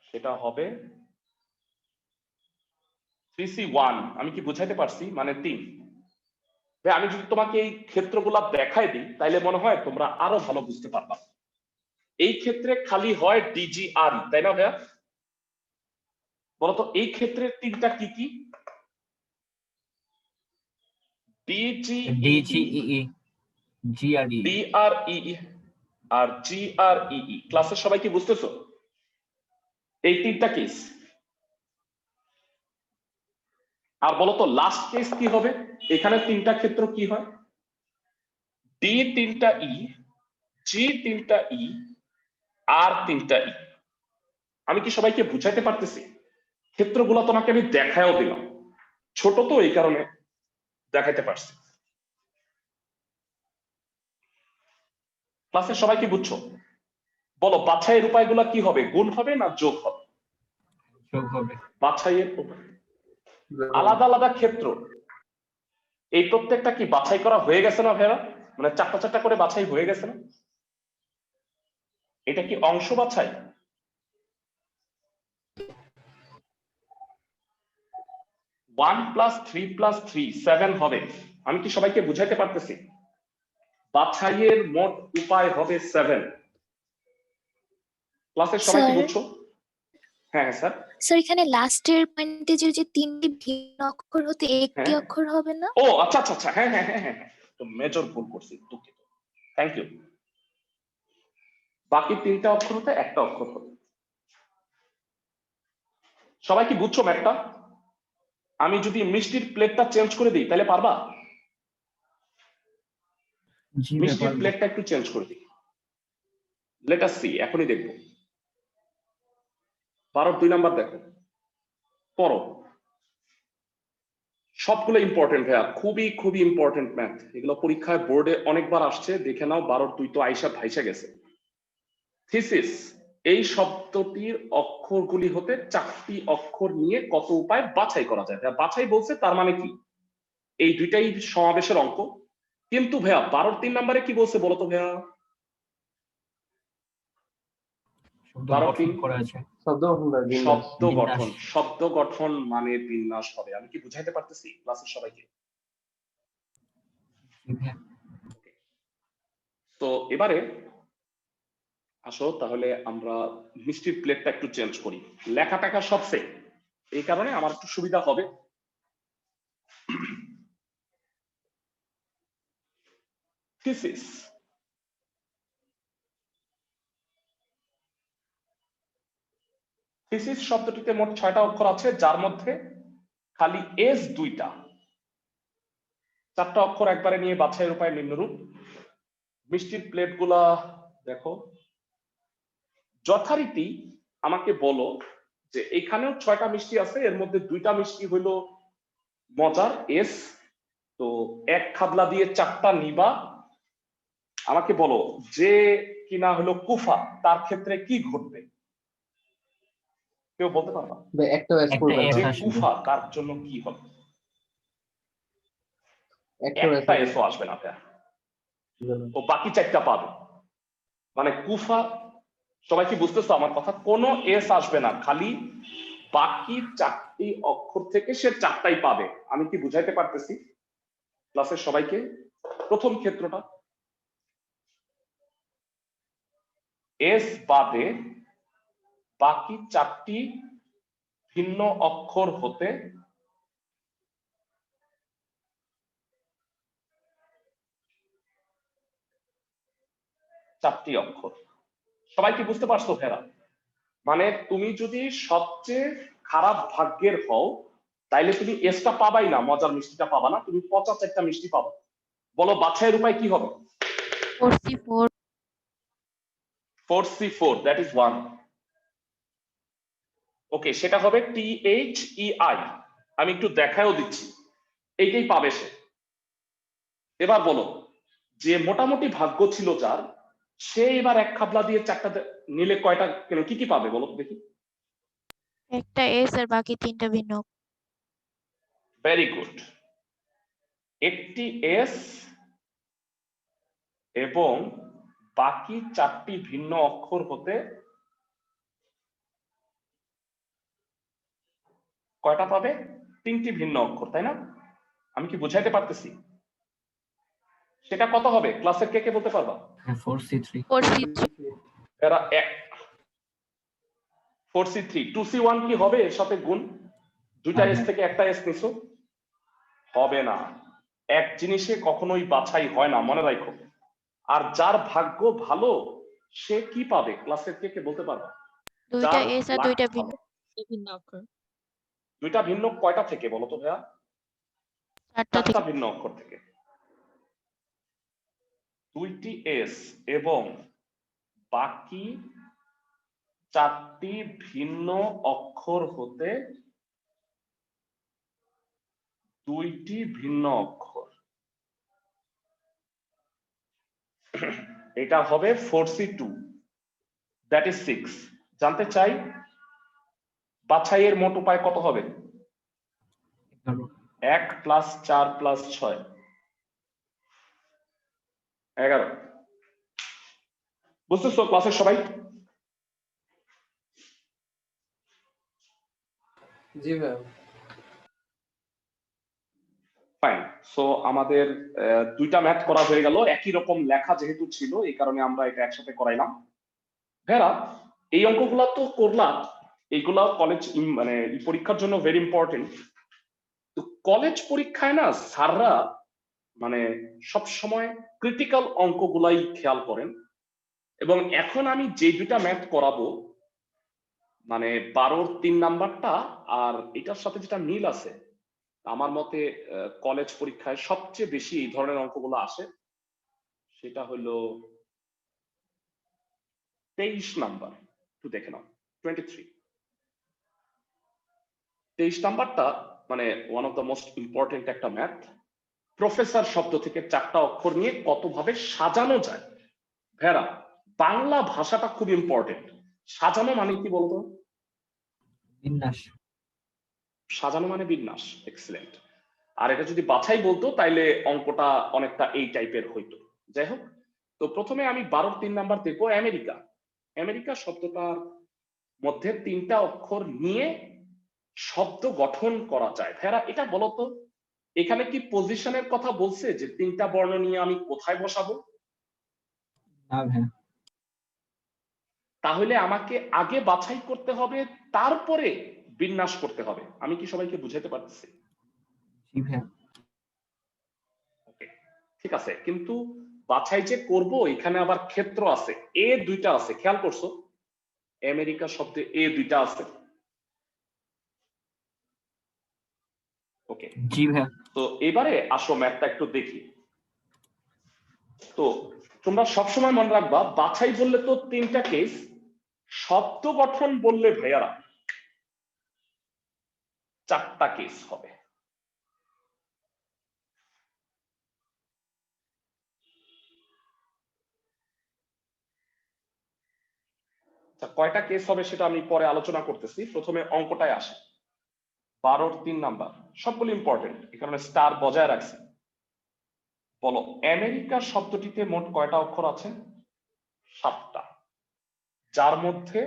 সেটা হবে 3C1। আমি কি বুঝাইতে পারছি? মানে 3। আমি যদি তোমাকে এই ক্ষেত্রগুলা দেখাই দিই, তাইলে মনে হয় তোমরা আরো ভালো বুঝতে পারবা। এই ক্ষেত্রে খালি হয় ডিজিআর, তাই না ভাইয়া? বলতো এই ক্ষেত্রে তিনটা কি কি? ডিজি ডিজি ই জি আর ই ডিআরই আর জিআরই। ক্লাসের সবাই কি বুঝতেছো? এই তিনটা কেস। আর বলতো লাস্ট কেস কি হবে? এখানে তিনটা ক্ষেত্র কি হয়? ডি তিনটা ই, জি তিনটা ই, আর তিনটা ই। আমি কি সবাইকে বুঝাইতে পারতেছি? ক্ষেত্রগুলো তোমাকে আমি দেখায়ও দিলাম, ছোট তো এই কারণে দেখাইতে পারছি। ক্লাসের সবাই কি বুঝছো? বলো বাছাইয়ের উপায়গুলো কি হবে? গুণ হবে না যোগ হবে? যোগ হবে। বাছাইয়ের উপায় আলাদা আলাদা ক্ষেত্র, এই প্রত্যেকটা কি বাছাই করা হয়ে গেছে না ভাইয়া? মানে চারটা চারটা করে বাছাই হয়ে গেছে না? এটা কি অংশ বাছাই? 1 + 3 + 3 7 হবে। আমি কি সবাইকে বুঝাইতে পারতেছি? বাছাইয়ের মোট উপায় হবে 7। ক্লাসের সবাই কি স্যার বুঝছো? হ্যাঁ স্যার। স্যার এখানে লাস্টের পয়েন্টে যে তিনটি ভিন্ন অক্ষর হতে একটি হ্যাঁ। অক্ষর হবে না? ও আচ্ছা আচ্ছা আচ্ছা, হ্যাঁ হ্যাঁ হ্যাঁ হ্যাঁ, তো মেজর ভুল করছি, দুঃখিত। Thank you. বাকি তিনটা অক্ষর হতে একটা অক্ষর হবে। সবাই কি বুঝছো ম্যাথটা? আমি যদি মিষ্টির প্লেটটা চেঞ্জ করে দিই তাহলে পারবা? জি মিষ্টির ব্যাপার প্লেটটা একটু চেঞ্জ করে দিই। লেট আস সি, এখনই দেখবো। 12 নাম্বার দেখো, পড়ো। সবগুলো ইম্পর্টেন্ট ভাইয়া, খুবই খুবই ইম্পর্টেন্ট ম্যাথ। এগুলো পরীক্ষায় বোর্ডে অনেকবার আসছে, দেখে নাও। 12 তো আইসা ভাইসা গেছে। থিসিস এই শব্দটির অক্ষরগুলি হতে 4টি অক্ষর নিয়ে কত উপায় বাছাই করা যায়। ভাইয়া বাছাই বলছে, তার মানে কি এই দুইটাই সমাবেশের অঙ্ক। কিন্তু ভাইয়া 12 নাম্বারে কি বলছে বলতো ভাইয়া? শব্দ 12 গঠন করা আছে। শব্দ গঠন করে বিন্যাস। শব্দ বিন্যাস। গঠন, শব্দ গঠন মানে বিন্যাস হবে। আমি কি বুঝাইতে পারতেছি ক্লাসের সবাইকে? জি ভাইয়া। তো এবারে আসো তাহলে আমরা মিষ্টির প্লেটটা একটু চেঞ্জ করি। লেখা টাকা সব সেম, এই কারণে আমার একটু সুবিধা হবে। থিসিস থিসিস শব্দটিতে মোট 6টা অক্ষর আছে, যার মধ্যে খালি এস 2টা। 4টা অক্ষর একবারে নিয়ে বাছাইয়ের উপায় নিম্নরূপ। মিষ্টির প্লেটগুলা দেখো, যথারীতি আমাকে বলো যে এখানেও 6টা মিষ্টি আছে, এর মধ্যে 2টা মিষ্টি হইলো মজার এস, তো এক খাবলা দিয়ে 4টা নিবা। আমাকে বলো যে কিনা হলো কুফা, তার ক্ষেত্রে কি ঘটবে? কেউ বলতে পারবা? একটা এস একটা করবে S যে না। আসবে। কুফা তার জন্য কি হবে? একটা এস একটা এসও আসবে না ভাইয়া, ও বাকি 4টা পাবে। মানে কুফা, সবাই কি বুঝতেছো আমার কথা? কোনো এস আসবে না, খালি বাকি 4টি অক্ষর থেকে সে 4টাই পাবে। আমি কি বুঝাইতে পারতেছি ক্লাসের সবাইকে? প্রথম ক্ষেত্রটা, এস বাদে বাকি 4টি ভিন্ন অক্ষর হতে চারটি অক্ষর। সবাই কি বুঝতে পারছো ফেরা? মানে তুমি যদি সবচেয়ে খারাপ ভাগ্যের হও, তাইলে তুমি এসটা পাবাই না, মজার মিষ্টিটা পাবা না, তুমি পচা 4টা মিষ্টি পাবো। বলো বাছাইয়ের উপায় কি হবে? 4C4 4C4, that is 1। ওকে, সেটা হবে THEI। আমি একটু দেখায়ও দিচ্ছি, এইটাই পাবে সে। এবার বলো যে মোটামুটি ভাগ্য ছিল যার, সে এবার এক খাবলা দিয়ে 4টা নিলে কয়টা, কি কি পাবে বলো তো দেখি? একটা এস আর বাকি তিনটা ভিন্ন। Very good. একটি এস এবং বাকি 4টি ভিন্ন অক্ষর হতে কয়টা পাবে? 3টি ভিন্ন অক্ষর, তাই না? আমি কি বুঝাইতে পারতেছি? সেটা কত হবে ক্লাসের কে কে বলতে পারবা? 4C3। 4C3 এরা 4C3। 2C1 কি হবে এর সাথে গুণ? 2টা এস থেকে একটা এস নিছো, হবে না। এক জিনিসে কখনোই বাছাই হয় না, মনে রাখো। আর যার ভাগ্য ভালো সে কি পাবে ক্লাসের কে কে বলতে পারবা? দুইটা এস আর দুইটা ভিন্ন। ভিন্ন অক্ষর। 2টা ভিন্ন কয়টা থেকে বলো তো ভাইয়া? 4টা 4টা থেকে। ভিন্ন অক্ষর থেকে। 2টি এস এবং বাকি 4টি ভিন্ন অক্ষর হতে 2টি ভিন্ন অক্ষর, এটা হবে 4C2, দ্যাট ইজ 6। জানতে চাই বাছাইয়ের মোট উপায় কত হবে? 1 + 4 + 6, 11। বুঝতেছো ক্লাসের সবাই? জি ভাই। ফাইন। সো আমাদের 2টা ম্যাথ করা হয়ে গেল, একই রকম লেখা যেহেতু ছিল এই কারণে আমরা এটা একসাথে করাইলাম। ভেরা এই অঙ্কগুলো তো করলাম, এইগুলা কলেজ মানে পরীক্ষার জন্য ভেরি ইম্পর্টেন্ট। তো কলেজ পরীক্ষায় না স্যাররা মানে সব সময় ক্রিটিক্যাল অঙ্কগুলাই খেয়াল করেন, এবং এখন আমি যে দুইটা ম্যাথ করাবো মানে 12-র 3 নাম্বারটা আর এটার সাথে যেটা মিল আছে, আমার মতে কলেজ পরীক্ষায় সবচেয়ে বেশি এই ধরনের অঙ্কগুলো আসে, সেটা হলো 23 নাম্বার। একটু দেখে নাও 23 নাম্বারটা মানে one of the most important একটা ম্যাথ। প্রফেসর শব্দ থেকে 4টা অক্ষর নিয়ে কত ভাবে সাজানো যায়। ভেরা, বাংলা ভাষাটা খুব ইম্পর্টেন্ট। সাজানো মানে কি বলতো? বিন্যাস। সাজানো মানে বিন্যাস। এক্সিলেন্ট। আর এটা যদি বাছাই বলতো তাইলে অঙ্কটা অনেকটা এই টাইপের হইতো। যাই হোক, তো প্রথমে আমি 12-র 3 নাম্বার দেখবো আমেরিকা। আমেরিকা শব্দটার মধ্যে 3টা অক্ষর নিয়ে শব্দ গঠন করা যায়। ভেরা, এটা বলতো এখানে কি পজিশনের কথা বলছে যে 3টা বর্ণ নিয়ে আমি কোথায় বসাবো? না ভাইয়া। তাহলে আমাকে আগে বাছাই করতে হবে, তারপরে বিন্যাস করতে হবে। আমি কি সবাইকে বুঝাতে পারতেছি? জি ভাইয়া। ওকে, ঠিক আছে। কিন্তু বাছাই যে করব এখানে আবার ক্ষেত্র আছে, এ দুইটা আছে, খেয়াল করছো? আমেরিকা শব্দে এ দুইটা আছে। ওকে, জি ভাইয়া। তো এবারে আসো ম্যাথটা একটু দেখি। তো তোমরা সবসময় মনে রাখবা, বাছাই বললে তো 3টা কেস, শব্দ গঠন বললে ভাইয়ারা 4টা কেস হবে। কয়টা কেস হবে সেটা আমি পরে আলোচনা করতেছি, প্রথমে অঙ্কটায় আসে। 12-র 3 নাম্বার সবগুলো ইম্পর্টেন্ট, এই কারণে স্টার বজায় রাখছি। বলো, আমেরিকা শব্দটিতে মোট কয়টা অক্ষর আছে? 7টা, যার মধ্যে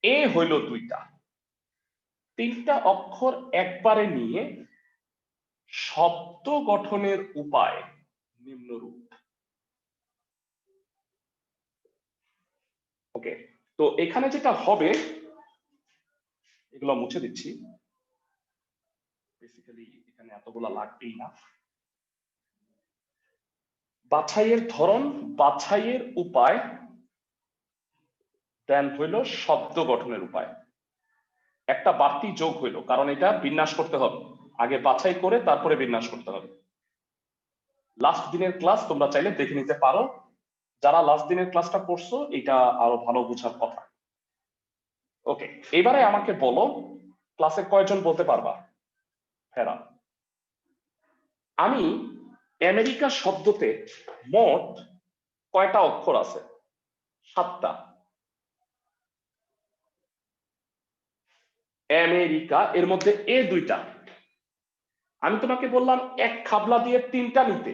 এ হইল 2টা। 3টা অক্ষর একবারে নিয়ে শব্দ গঠনের উপায় নিম্নরূপ। ওকে, তো এখানে যেটা হবে, এগুলো মুছে দিচ্ছি, বেসিক্যালি এখানে এতগুলা লাগবেই না। বাছাইয়ের ধরন, বাছাইয়ের উপায়, দেন হইল শব্দ গঠনের উপায়। একটা বাড়তি যোগ হইল, কারণ এটা বিন্যাস করতে হবে, আগে বাছাই করে তারপরে বিন্যাস করতে হবে। লাস্ট দিনের ক্লাস তোমরা চাইলে দেখে নিতে পারো, যারা লাস্ট দিনের ক্লাসটা করছো এটা আরো ভালো বোঝার কথা। ওকে, এবারে আমাকে বলো, ক্লাসে কয়জন বলতে পারবা? হেরা, আমি আমেরিকা শব্দতে মোট কয়টা অক্ষর আছে? 7টা। আমেরিকা এর মধ্যে এ 2টা। আমি তোমাকে বললাম এক খাবলা দিয়ে 3টা নিতে।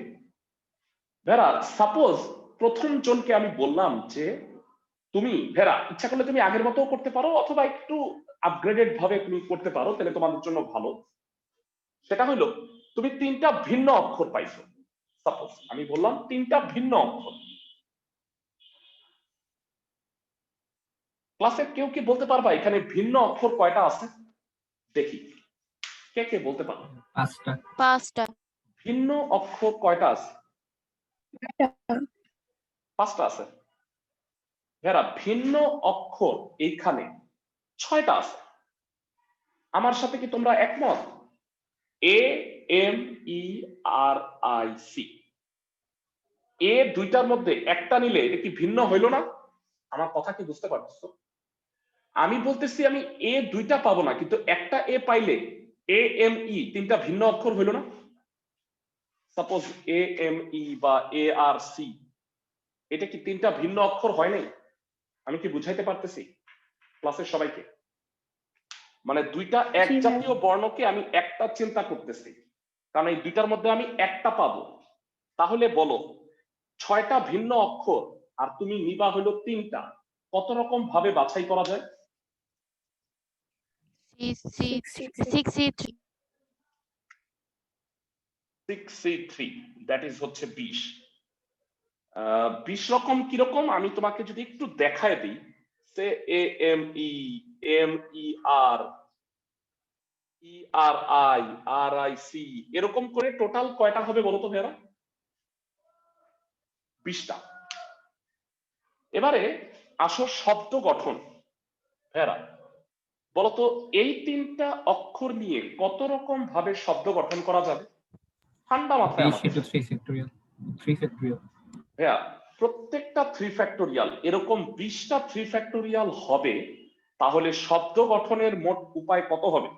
ভেরা, সাপোজ প্রথম জনকে আমি বললাম যে তুমি ভেরা ইচ্ছা করলে তুমি আগের মতো করতে পারো, অথবা একটু আপগ্রেডেড ভাবে তুমি করতে পারো, তাহলে তোমাদের জন্য ভালো। সেটা হলো তুমি 3টা ভিন্ন অক্ষর পাইছো। সাপোজ আমি বললাম 3টা ভিন্ন অক্ষর। ক্লাসে কেউ কি বলতে পারবা এখানে ভিন্ন অক্ষর কয়টা আছে? দেখি কে কে বলতে পারো। 5টা। 5টা। ভিন্ন অক্ষর কয়টা আছে? 5টা আছে। ভেরা, ভিন্ন অক্ষর এইখানে 6টা আছে। আমার সাথে কি তোমরা একমত? A M E R I C, এ 2টার মধ্যে একটা নিলে এটা কি ভিন্ন হইল না? আমার কথা কি বুঝতে পারছো? আমি বলতেছি আমি এ 2টা পাবো না, কিন্তু একটা এ পাইলে এ এম ই 3টা ভিন্ন অক্ষর হইল না? সাপোজ এ এম ই বা এ আর সি, এটা কি 3টা ভিন্ন অক্ষর হয় নাই? আমি কি বুঝাইতে পারতেছি ক্লাসের সবাইকে? মানে 2টা এক জাতীয় বর্ণকে আমি একটা চিন্তা করতেছি, কারণ এই 2টার মধ্যে আমি একটা পাবো। তাহলে বলো 6টা ভিন্ন অক্ষর আর তুমি নিবা হলো 3টা, কত রকম ভাবে বাছাই করা যায়? 6C3। 6C3, দ্যাট ইজ হচ্ছে 20। 20 রকম কিরকম আমি তোমাকে যদি একটু দেখায় দিই। সে AMEMER ERIRIC এরকম করে টোটাল কয়টা হবে বলো তো ভাইরা? 20টা। এবারে আসো শব্দ গঠন। ভাইরা বলতো এই 3টা অক্ষর নিয়ে কত রকম ভাবে শব্দ গঠন করা যাবে? ঠান্ডা মাথায় Fish আমাকে into 3 factorial. 3 factorial. ভাইয়া প্রত্যেকটা 3 ফ্যাক্টোরিয়াল এরকম 20টা 3 ফ্যাক্টোরিয়াল হবে, তাহলে শব্দ গঠনের মোট উপায় কত হবে?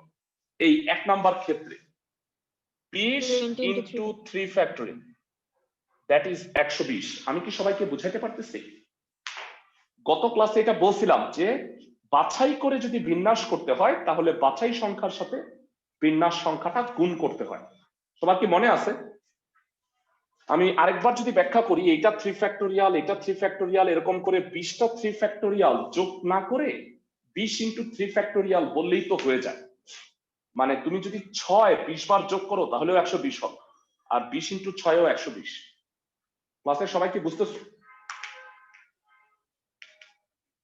এই 1 নাম্বার ক্ষেত্রে 20 20 into into 3 factorial, that is 120। আমি কি সবাইকে বুঝাইতে পারতেছি? গত ক্লাসে এটা বলছিলাম যে বাছাই করে যদি বিন্যাস করতে হয় তাহলে বাছাই সংখ্যার সাথে বিন্যাস সংখ্যাটা গুণ করতে হয়। সবার কি মনে আছে? আমি আরেকবার যদি ব্যাখ্যা করি, এইটা 3 ফ্যাক্টোরিয়াল, এটা 3 ফ্যাক্টোরিয়াল, এরকম করে 20টা 3 ফ্যাক্টোরিয়াল যোগ না করে 20 ইন্টু 3 ফ্যাক্টোরিয়াল বললেই তো হয়ে যায়। মানে তুমি যদি 6 20 বার যোগ করো তাহলেও 120 হবে, আর 20 ইন্টু 6ও 120। ক্লাসের সবাই কি বুঝতেছো?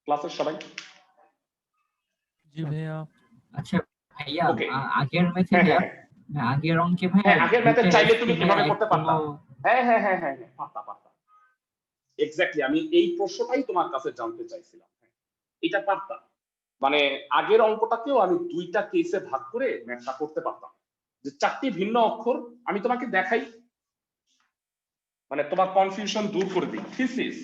ক্লাসের সবাই? জি ভাইয়া। আচ্ছা ভাইয়া, Okay. আগের ম্যাথে হ্যাঁ ভাইয়া, হ্যাঁ আগের অঙ্কে ভাইয়া হ্যাঁ, আগের ম্যাথে দুইটা চাইলে S তুমি ছিল, কিভাবে এক করতে পারতা? কোনো- হ্যাঁ হ্যাঁ হ্যাঁ হ্যাঁ হ্যাঁ, পারতা। এক্স্যাক্টলি, আমি এই প্রশ্নটাই তোমার কাছে জানতে চাইছিলাম। এটা পারতা, মানে আগের অঙ্কটাকেও আমি 2টা কেসে ভাগ করে ম্যাথটা করতে পারতাম, যে 4টি ভিন্ন অক্ষর। আমি তোমাকে দেখাই, মানে তোমার কনফিউশন দূর করে দিই। থিসিস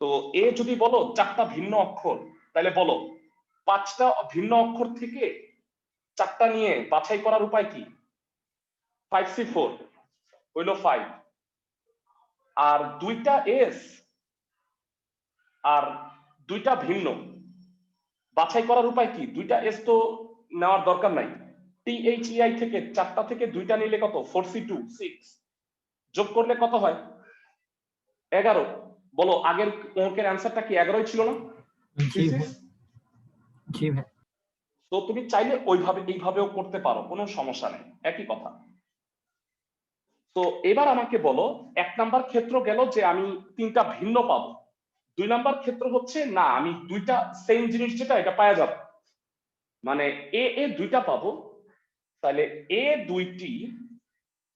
তো এ যদি বলো 4টা ভিন্ন অক্ষর, তাহলে বলো 5টা ভিন্ন অক্ষর থেকে 4টা নিয়ে বাছাই করার উপায় কি? 5C4 হইল 5, আর 2টা S আর 2টা ভিন্ন বাছাই করার উপায় কি? 2টা S তো নেওয়ার দরকার নাই। THEI থেকে 4টা থেকে 2টা নিলে কত? 4C2 6, যোগ করলে কত হয়? 11। বলো আগের অঙ্কের অ্যান্সারটা কি 11ই ছিল না? জি ভাই, জি ভাই। তো তুমি চাইলে ওইভাবে এইভাবেও করতে পারো, কোনো সমস্যা নেই, একই কথা। তো এবার আমাকে বলো, 1 নাম্বার ক্ষেত্র গেল যে আমি 3টা ভিন্ন পাবো। 2 নাম্বার ক্ষেত্র হচ্ছে না, আমি 2টা সেম জিনিস যেটা এটা পাওয়া যাবে, মানে এ 2টা পাবো, তাহলে এ 2টি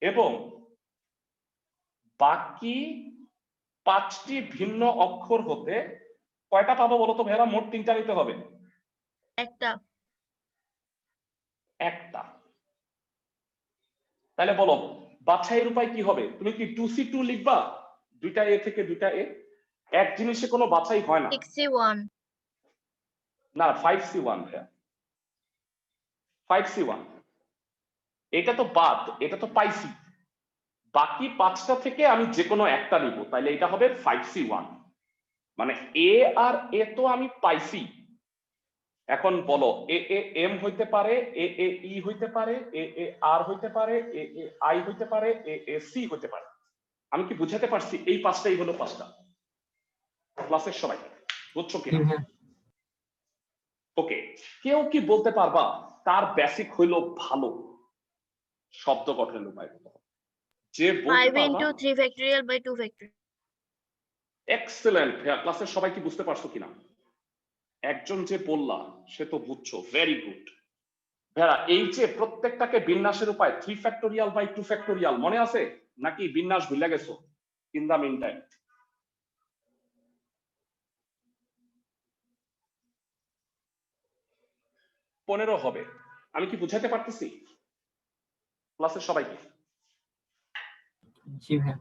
এবং বাকি 5টি ভিন্ন অক্ষর হতে কয়টা পাবো বলো তো ভাইরা? মোট 3টা নিতে হবে। একটা। তাহলে বলো বাছাইয়ের উপায় কি হবে? তুমি কি 2C2 লিখবা? 2টা এ থেকে 2টা এ, এক জিনিসে কোনো বাছাই হয় না। 61 না, 5C1 ভাইয়া, 5C1 এটা তো বাদ, এটা তো পাইছি। বাকি 5টা থেকে আমি যে কোনো একটা নিব, তাইলে এটা হবে 5C1। মানে এ আর এ তো আমি পাইছি। এখন বলো এ এম হইতে পারে, এ ই হইতে পারে, এ আর হইতে পারে, এ আই হইতে পারে, এ সি হইতে পারে। আমি কি বুঝাতে পারছি? এই 5টাই হলো 5টা। ক্লাসের সবাই বুঝছো জি কিনা? ভাই। ওকে, কেউ কি বলতে পারবা তার বেসিক হইলো ভালো শব্দ গঠনের উপায় কত? যে বলতে 5 পারবা into 3 factorial by 2 factorial. Excellent. ক্লাসের সবাই কি বুঝতে পারছো কিনা? একজন যে বললা সে তো বুঝছো, ভেরি গুড। ভাইয়া এই যে প্রত্যেকটাকে বিন্যাসের উপায় 3 ফ্যাক্টোরিয়াল বাই 2 ফ্যাক্টোরিয়াল মনে আছে নাকি বিন্যাস ভুলে গেছো ইন দা মিন টাইম? পনেরো হবে। আমি কি বুঝাতে পারতেছি ক্লাসের সবাইকে? জি ভাই।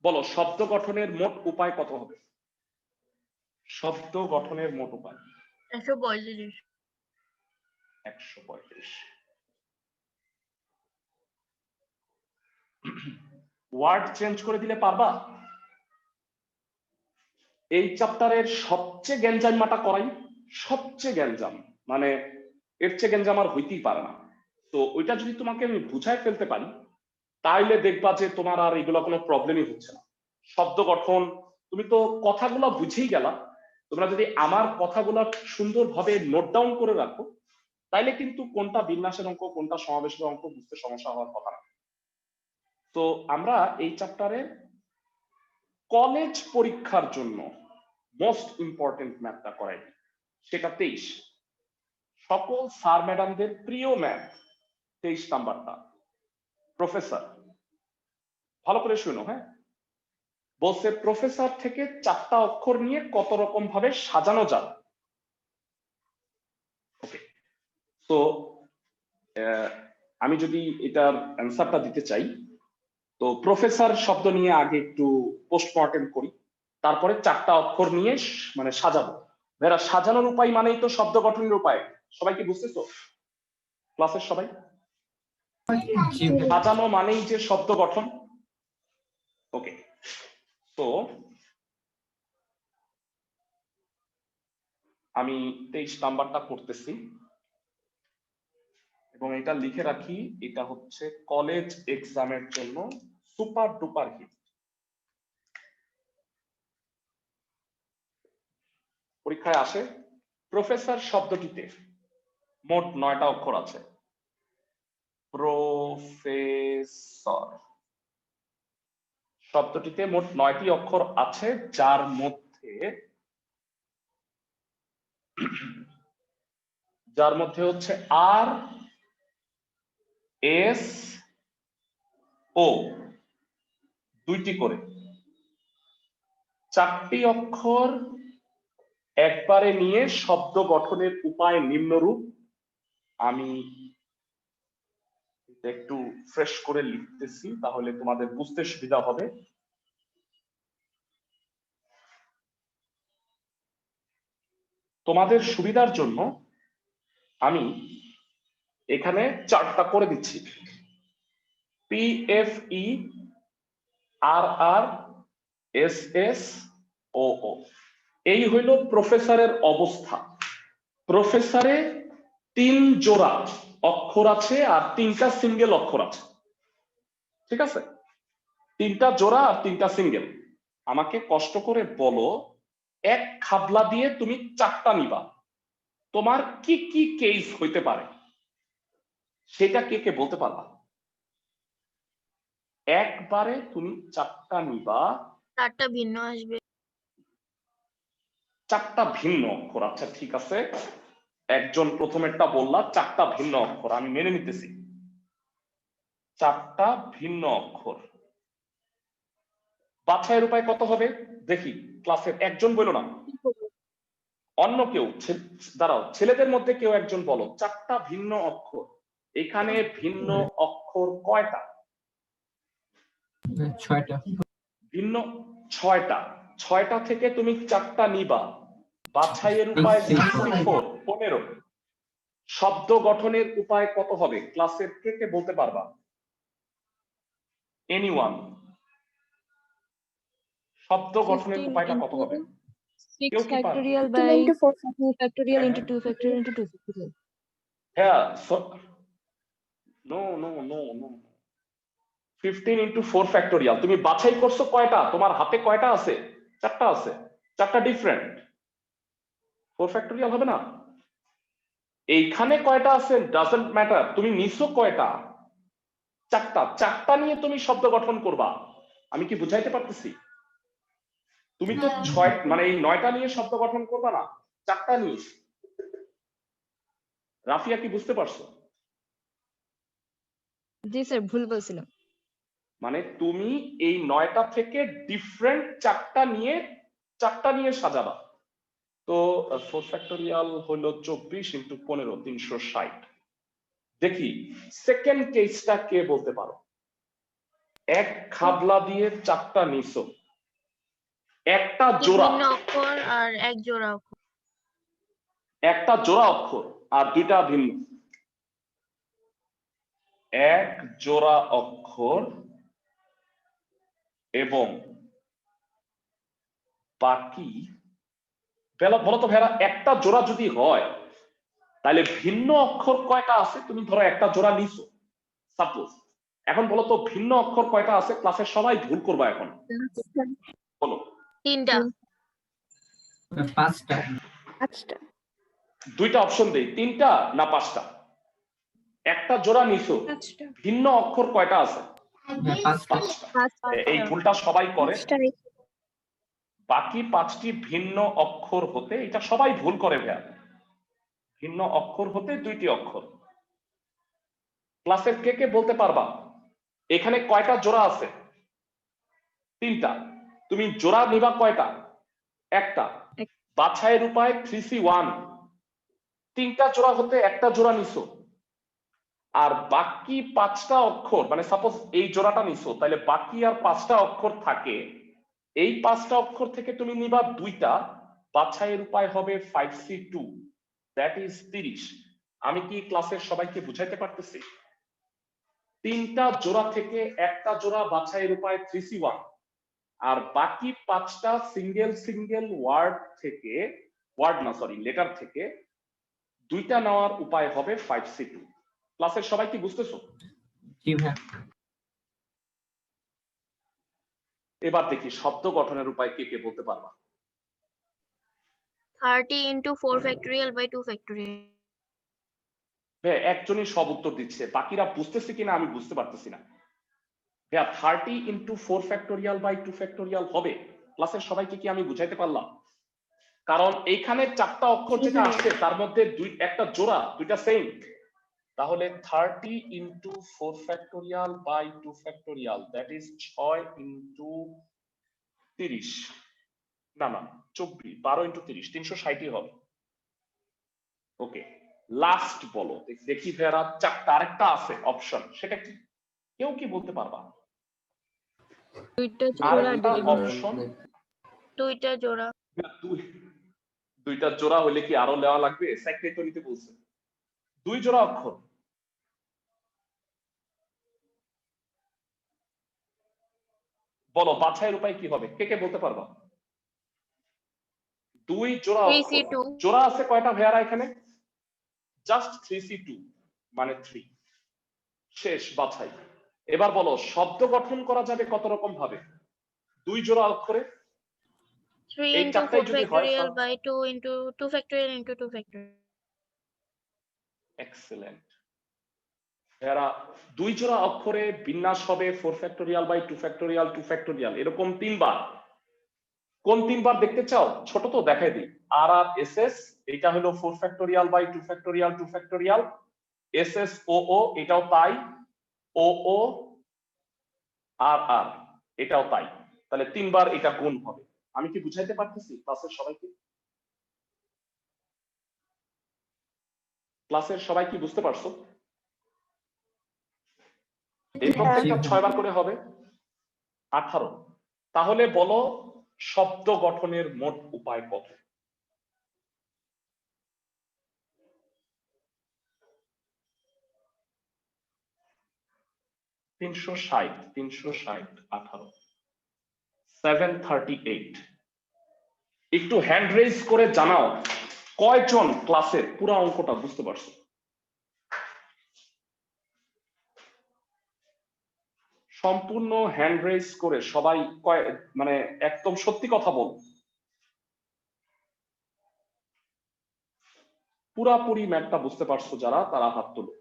বলো শব্দ গঠনের মোট উপায় কত হবে? শব্দ গঠনের মোট উপায় 135 135। ওয়ার্ড চেঞ্জ করে দিলে পারবা? এই চ্যাপ্টারের সবচেয়ে গ্যাঞ্জাম মাটা করাই, সবচেয়ে গ্যাঞ্জাম, মানে এর চেয়ে গ্যাঞ্জাম আর হইতেই পারে না। তো ওইটা যদি তোমাকে আমি বুঝাই ফেলতে পারি তাইলে দেখবা যে তোমার আর এগুলো কোনো প্রবলেমই হচ্ছে না। শব্দ গঠন তুমি তো কথাগুলো বুঝেই গেলা, তোমরা যদি আমার কথাগুলো সুন্দরভাবে নোট ডাউন করে রাখো তাইলে কিন্তু কোনটা বিন্যাসের অঙ্ক কোনটা সমাবেশের অঙ্ক বুঝতে সমস্যা হওয়ার কথা না। তো আমরা এই চ্যাপ্টারে কলেজ পরীক্ষার জন্য মোস্ট ইম্পর্টেন্ট ম্যাথটা করাই, সেটা 23। সকল স্যার ম্যাডামদের প্রিয় ম্যাথ 23 নাম্বারটা। প্রফেসর, ভালো করে শুনো, হ্যাঁ, বলছে প্রফেসর থেকে 4টা অক্ষর নিয়ে কত রকম ভাবে সাজানো যায়। ওকে, তো আমি যদি এটার অ্যান্সারটা দিতে চাই, তো প্রফেসর শব্দ নিয়ে আগে একটু পোস্টমর্টেম করি, তারপরে 4টা অক্ষর নিয়ে মানে সাজাবো। এরা সাজানোর উপায় মানেই তো শব্দ গঠনের উপায়। সবাই কি বুঝতেছো ক্লাসের সবাই? জি ভাইয়া। সাজানো মানেই যে শব্দ গঠন। ওকে, তো আমি 23 নাম্বারটা করতেছি এবং এটা লিখে রাখি, এটা হচ্ছে কলেজ এক্সামের জন্য সুপার ডুপার হিট। পরীক্ষায় আসে। প্রফেসর শব্দটিতে মোট 9টা অক্ষর আছে। প্রফেসর শব্দটিতে মোট 9টি অক্ষর আছে, যার মধ্যে হচ্ছে আর, এস, ও 2টি করে। 4টি অক্ষর একবারে নিয়ে শব্দ গঠনের উপায় নিম্নরূপ। আমি একটু ফ্রেশ করে লিখতেছি, তাহলে তোমাদের বুঝতে সুবিধা হবে। তোমাদের সুবিধার জন্য আমি এখানে 4টা করে দিচ্ছি। PFE, RR, SS, OO। এই হইল প্রফেসরের অবস্থা। প্রফেসরে 3 জোড়া অক্ষর আছে আর 3টা সিঙ্গেল অক্ষর আছে, ঠিক আছে? 3টা জোড়া আর 3টা সিঙ্গেল। আমাকে কষ্ট করে বলো, এক খাবলা দিয়ে তুমি 4টা নিবা, তোমার কি কি কেস হইতে পারে সেটা কে কে বলতে পারবা? একবারে তুমি 4টা নিবা, 4টা ভিন্ন আসবে। 4টা ভিন্ন অক্ষর। আচ্ছা ঠিক আছে, একজন প্রথমেরটা বললা 4টা ভিন্ন অক্ষর, আমি মেনে নিতেছি। 4টা ভিন্ন অক্ষর। বাছাইয়ের উপায় কত হবে দেখি ক্লাসের একজন বলো না, অন্য কেউ। দাঁড়াও, ছেলেদের মধ্যে কেউ একজন বলো 4টা ভিন্ন অক্ষর। এখানে ভিন্ন অক্ষর কয়টা? 6টা। ভিন্ন 6টা। 6টা থেকে তুমি 4টা নিবা। বাছাইয়ের উপায় 64, 15। শব্দ গঠনের উপায় কত হবে ক্লাসের কে কে বলতে পারবা? এনিওয়ান? শব্দ গঠনের উপায়টা কত হবে? 6 factorial by 2 factorial into 2 factorial into 2 factorial. হ্যাঁ, no no no no 15 into 4 factorial। তুমি বাছাই করছো কয়টা? তোমার হাতে কয়টা আছে? 4টা আছে। 4টা ডিফারেন্ট। 4 factorial হবে না? এইখানে কয়টা আছে ডাজন্ট ম্যাটার, তুমি নিছো কয়টা? 4টা। 4টা নিয়ে তুমি শব্দ গঠন করবা। আমি কি বুঝাইতে পারতেছি? তুমি তো 6 মানে এই 9টা নিয়ে শব্দ গঠন করবা না, 4টা নিয়ে। রাফিয়া কি বুঝতে পারছো? জি স্যার, ভুল বলছিলাম। মানে তুমি এই 9টা থেকে ডিফারেন্ট 4টা নিয়ে সাজাবা। তো 4 ফ্যাক্টোরিয়াল হলো 24 ইন্টু 15, 360। দেখি সেকেন্ড কেসটা কে বলতে পারো? এক খাবলা দিয়ে 4টা নিছো, একটা জোড়া ভিন্ন অক্ষর আর এক জোড়া অক্ষর। একটা জোড়া অক্ষর আর 2টা ভিন্ন। এক জোড়া অক্ষর এবং বাকি বলো তো ভেড়া, একটা জোড়া যদি হয় তাহলে ভিন্ন অক্ষর কয়টা আছে? তুমি ধরো একটা জোড়া নিছো সাপোজ, এখন বলো তো ভিন্ন অক্ষর কয়টা আছে? ক্লাসের সবাই ভুল করবা এখন, বলো। 3টা। 5টা। 5টা। 2টা অপশন দেই, 3টা না 5টা? একটা জোড়া নিছো, 5টা। ভিন্ন অক্ষর কয়টা আছে? 5টা। 5টা। এই ভুলটা সবাই করে। 5টাই। বাকি 5টি ভিন্ন অক্ষর হতে, এটা সবাই ভুল করে ভাইয়া, ভিন্ন অক্ষর হতে 2টি অক্ষর। ক্লাসের কে কে বলতে পারবা এখানে কয়টা জোড়া আছে? 3টা। তুমি জোড়া নিবা কয়টা? একটা। বাছাইয়ের উপায় 3C1, 3টা জোড়া হতে একটা জোড়া নিছো, আর বাকি 5টা অক্ষর, মানে সাপোজ এই জোড়াটা নিছো, তাহলে বাকি আর 5টা অক্ষর থাকে, এই 5টা অক্ষর থেকে তুমি নিবা 2টা, বাছাইয়ের উপায় হবে 5C2, দ্যাট ইজ 30। আমি কি ক্লাসের সবাইকে বুঝাইতে পারতেছি? 3টা জোড়া থেকে একটা জোড়া বাছাইয়ের উপায় 3C1, আর বাকি 5টা সিঙ্গেল সিঙ্গেল ওয়ার্ড থেকে, ওয়ার্ড না সরি লেটার থেকে 2টা নেওয়ার উপায় হবে 5C2। ক্লাসের সবাই কি বুঝতেছো? জি ভাইয়া। এবার দেখি শব্দ গঠনের উপায় কে কে বলতে পারবা? 30 into 4 factorial by 2 factorial. হ্যাঁ, একজনই সব উত্তর দিচ্ছে, বাকিরা বুঝতেছে কিনা আমি বুঝতে পারতেছি না। হ্যাঁ, 30 into 4 factorial by 2 factorial হবে। ক্লাসের সবাইকে কি আমি বুঝাইতে পারলাম? কারণ এইখানে 4টা অক্ষর যেটা আসছে তার মধ্যে একটা জোড়া, 2টা সেম। তাহলে 30 into 4 factorial by 2 factorial, that is 6 into 30, না না 24, 12 into 30, 360 হবে। ওকে, লাস্ট বলো দেখি ভেরা, 4টা আরেকটা আছে অপশন, সেটা কি কেউ কি বলতে পারবা? দুইটা জোড়া আরেকটা দুইটা অপশন, 2টা জোড়া। 2টা জোড়া হইলে কি আরো নেওয়া লাগবে? সেক্রেটারিতে বলছে 2 জোড়া অক্ষর। বলো বাছাইয়ের উপায় কি হবে, কে কে বলতে পারবা? 2 জোড়া অক্ষর। 3C2. জোড়া আছে কয়টা ভেয়ারা এখানে? জাস্ট 3C2 মানে 3। শেষ বাছাই। এবার বলো শব্দ গঠন করা যাবে কত রকম ভাবে? 2 জোড়া অক্ষরে 3 এই into চারটাই 4 যদি হয়, factorial by 2 into 2 factorial into 2 factorial. Excellent. এরা 2 জোড়া অক্ষরে বিন্যাস হবে 4 ফ্যাক্টোরিয়াল বাই 2 ফ্যাক্টোরিয়াল 2 ফ্যাক্টোরিয়াল, এরকম 3বার। কোন 3বার দেখতে চাও? ছোট তো দেখাই দিই। আর আর এস এস, এটা হলো 4 ফ্যাক্টোরিয়াল বাই 2 ফ্যাক্টোরিয়াল 2 ফ্যাক্টোরিয়াল। এস এস ও ও, এটাও তাই। ও ও আর আর, এটাও তাই। তাহলে 3বার এটা গুণ হবে। আমি কি বুঝাইতে পারতেছি ক্লাসের সবাইকে? ক্লাসের সবাই কি বুঝতে পারছো? এই প্রত্যেকটা 6বার করে হবে 18। তাহলে বলো শব্দ গঠনের মোট উপায় কত? $360, 18, 738। একটু হ্যান্ড রেজ করে জানাও কয়জন ক্লাসের পুরো অঙ্কটা বুঝতে পারছো? সম্পূর্ণ হ্যান্ড রেজ করে সবাই মানে একদম সত্যি কথা বল, পুরাপুরি ম্যাথটা বুঝতে পারছো যারা, তারা হাত তোলো।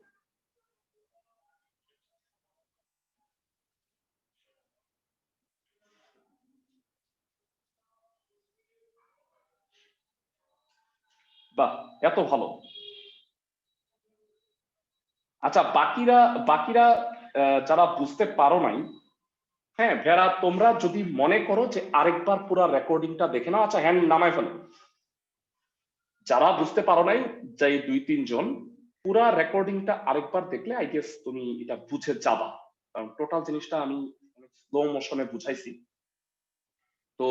বাহ, এত ভালো। আচ্ছা, বাকিরা বাকিরা যারা বুঝতে পারো নাই, হ্যাঁ ভেরা, তোমরা যদি মনে করো যে আরেকবার পুরো রেকর্ডিংটা দেখে নাও, আচ্ছা হ্যান্ড নামায় ফেলো। যারা বুঝতে পারো নাই, যে 2-3 জন, পুরা রেকর্ডিংটা আরেকবার দেখলে আই গেস তুমি এটা বুঝে যাবা, কারণ টোটাল জিনিসটা আমি স্লো মোশনে বুঝাইছি। তো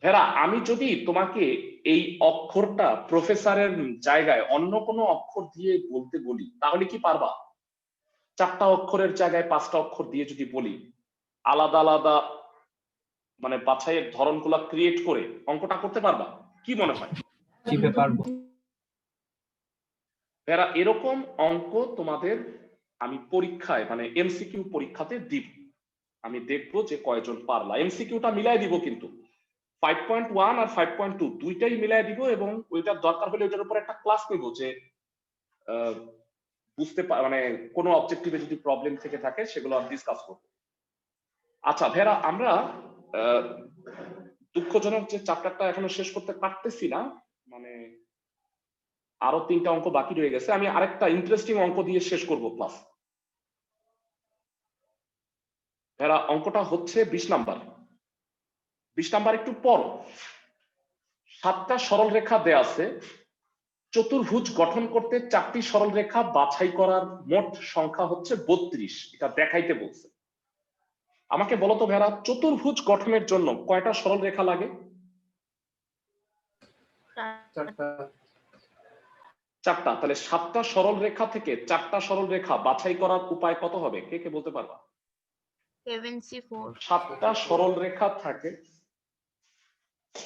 ভেরা, আমি যদি তোমাকে এই অক্ষরটা প্রফেসরের জায়গায় অন্য কোনো অক্ষর দিয়ে বলতে বলি, তাহলে কি পারবা? 4টা অক্ষরের জায়গায় 5টা অক্ষর দিয়ে যদি বলি, আলাদা আলাদা মানে বাছাইয়ের ধরনগুলো ক্রিয়েট করে অঙ্কটা করতে পারবা? কি মনে হয়? জি ভাইয়া, পারবো। এরা এরকম অঙ্ক তোমাদের আমি পরীক্ষায় মানে এমসিকিউ পরীক্ষাতে দিব। আমি দেখবো যে কয়জন পারলা। এমসিকিউটা মিলাই দিব, কিন্তু 5.1 আর 5.2 দুইটাই মিলাই দিব, এবং ওইটার দরকার হলে ওইটার উপর একটা ক্লাস নেব, যে বুঝতে মানে কোনো অবজেক্টিভে যদি প্রবলেম থেকে থাকে সেগুলো আমি ডিসকাস করব। আচ্ছা ভেরা, আমরা দুঃখজনক যে চ্যাপ্টারটা এখনো শেষ করতে পারতেছি না, মানে আরো 3টা অঙ্ক বাকি রয়ে গেছে। আমি আরেকটা ইন্টারেস্টিং অঙ্ক দিয়ে শেষ করব ক্লাস। এরা অঙ্কটা হচ্ছে 20 নাম্বার। 20 নাম্বার একটু পর 7টা সরল রেখা দেয়া আছে, চতুর্ভুজ গঠন করতে 4টি সরল রেখা বাছাই করার মোট সংখ্যা হচ্ছে 32। এটা দেখাইতে বলছে। আমাকে বলো তো ভেড়া, চতুর্ভুজ গঠনের জন্য কয়টা সরল রেখা লাগে? 4টা। 4টা। তাহলে 7টা সরল রেখা থেকে 4টা সরল রেখা বাছাই করার উপায় কত হবে? কে কে বলতে পারবা? 7C4 7টা সরল রেখা থাকে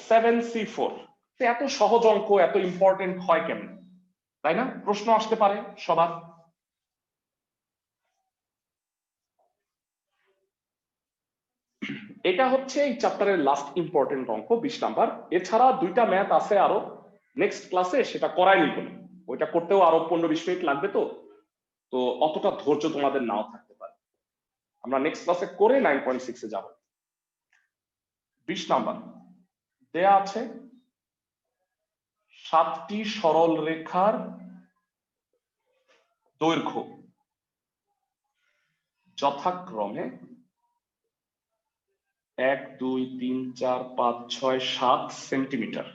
7C4। এত সহজ অঙ্ক এত ইম্পর্টেন্ট হয় কেমন, তাই না? প্রশ্ন আসতে পারে সবার। এটা হচ্ছে এই চ্যাপ্টারের লাস্ট ইম্পর্টেন্ট অঙ্ক 20 নাম্বার। এছাড়া 2টা ম্যাথ আছে আরো, নেক্সট ক্লাসে সেটা করাই নিব। ওইটা করতেও আরো 15-20 মিনিট লাগবে, তো অতটা ধৈর্য তোমাদের নাও থাকতে পারে। আমরা নেক্সট ক্লাসে করে 9.6 এ যাব। 20 নাম্বার দেয়া আছে 7টি সরল রেখার দৈর্ঘ্য যথাক্রমে 1, 2, 3, 4, 5, 6, 7 সেন্টিমিটার।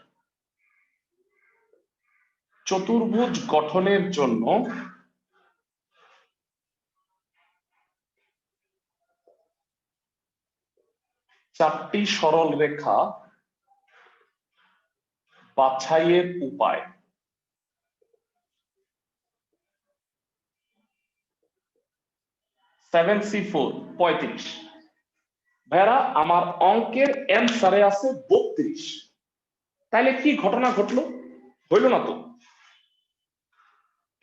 চতুর্ভুজ গঠনের জন্য চারটি সরল রেখা বাছাইয়ের উপায়। Seven C 4 35। ভাইরা আমার অঙ্কের অ্যান্সারে আছে 32। তাইলে কি ঘটনা ঘটলো? হইল না তো?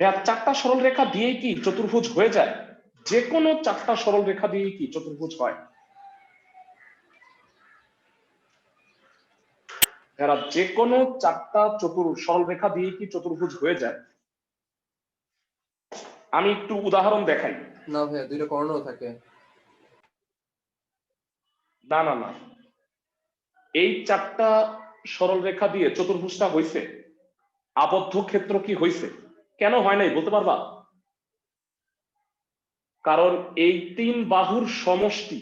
4টা সরল রেখা দিয়ে কি চতুর্ভুজ হয়ে যায়? যে কোনো 4টা সরল রেখা দিয়ে কি চতুর্ভুজ হয়? এরা যে কোনো 4টা সরল রেখা দিয়ে কি চতুর্ভুজ হয়ে যায়? আমি একটু উদাহরণ দেখাই। না ভাইয়া, 2টা কর্ণও থাকে। না না না, এই 4টা সরল রেখা দিয়ে চতুর্ভুজটা হয়েছে? আবদ্ধ ক্ষেত্র কি হয়েছে? কেন হয় নাই বলতে পারবা? কারণ এই 3 বাহুর সমষ্টি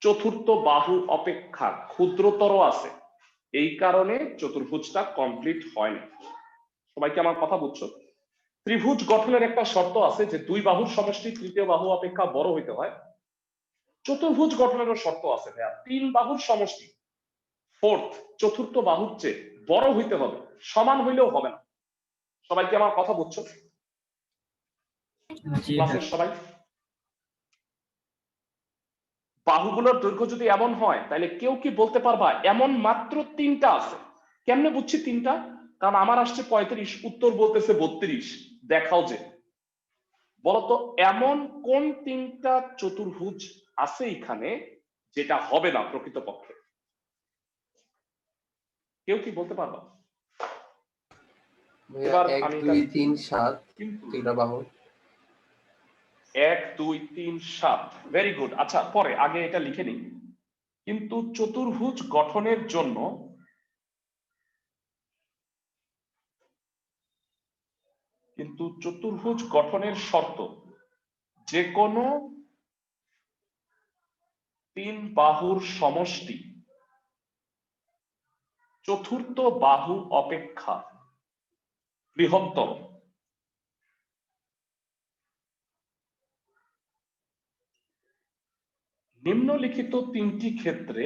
চতুর্থ বাহু অপেক্ষা ক্ষুদ্রতর আছে, এই কারণে চতুর্ভুজটা কমপ্লিট হয় না। সবাই কি আমার কথা বুঝছো? ত্রিভুজ গঠনের একটা শর্ত আছে যে 2 বাহুর সমষ্টি তৃতীয় বাহু অপেক্ষা বড় হইতে হয়। চতুর্ভুজ গঠনেরও শর্ত আছে ভাইয়া, 3 বাহুর সমষ্টি চতুর্থ বাহুর চেয়ে বড় হইতে হবে, সমান হইলেও হবে না। সবাই কি আমার কথা বুঝছো? ক্লাসের সবাই? বাহুগুলোর দৈর্ঘ্য যদি এমন হয় তাহলে কেউ কি বলতে পারবা এমন মাত্র 3টা আছে? কেমনে বুঝছি 3টা? কারণ আমার আসছে 35, উত্তর বলতেছে 32। দেখাও যে, বলতো এমন কোন 3টা চতুর্ভুজ আছে এখানে যেটা হবে না প্রকৃতপক্ষে? কেউ কি বলতে পারবা? ভাইয়া 1, 2, 3, 7 3টা বাহু। 1, 2, 3, 7। Very good. আচ্ছা, পরে আগে এটা লিখে নিই। কিন্তু চতুর্ভুজ গঠনের জন্য চতুর্ভুজ গঠনের শর্ত যে কোনো 3 বাহুর সমষ্টি চতুর্থ বাহু অপেক্ষা বৃহত্তর। নিম্নলিখিত 3টি ক্ষেত্রে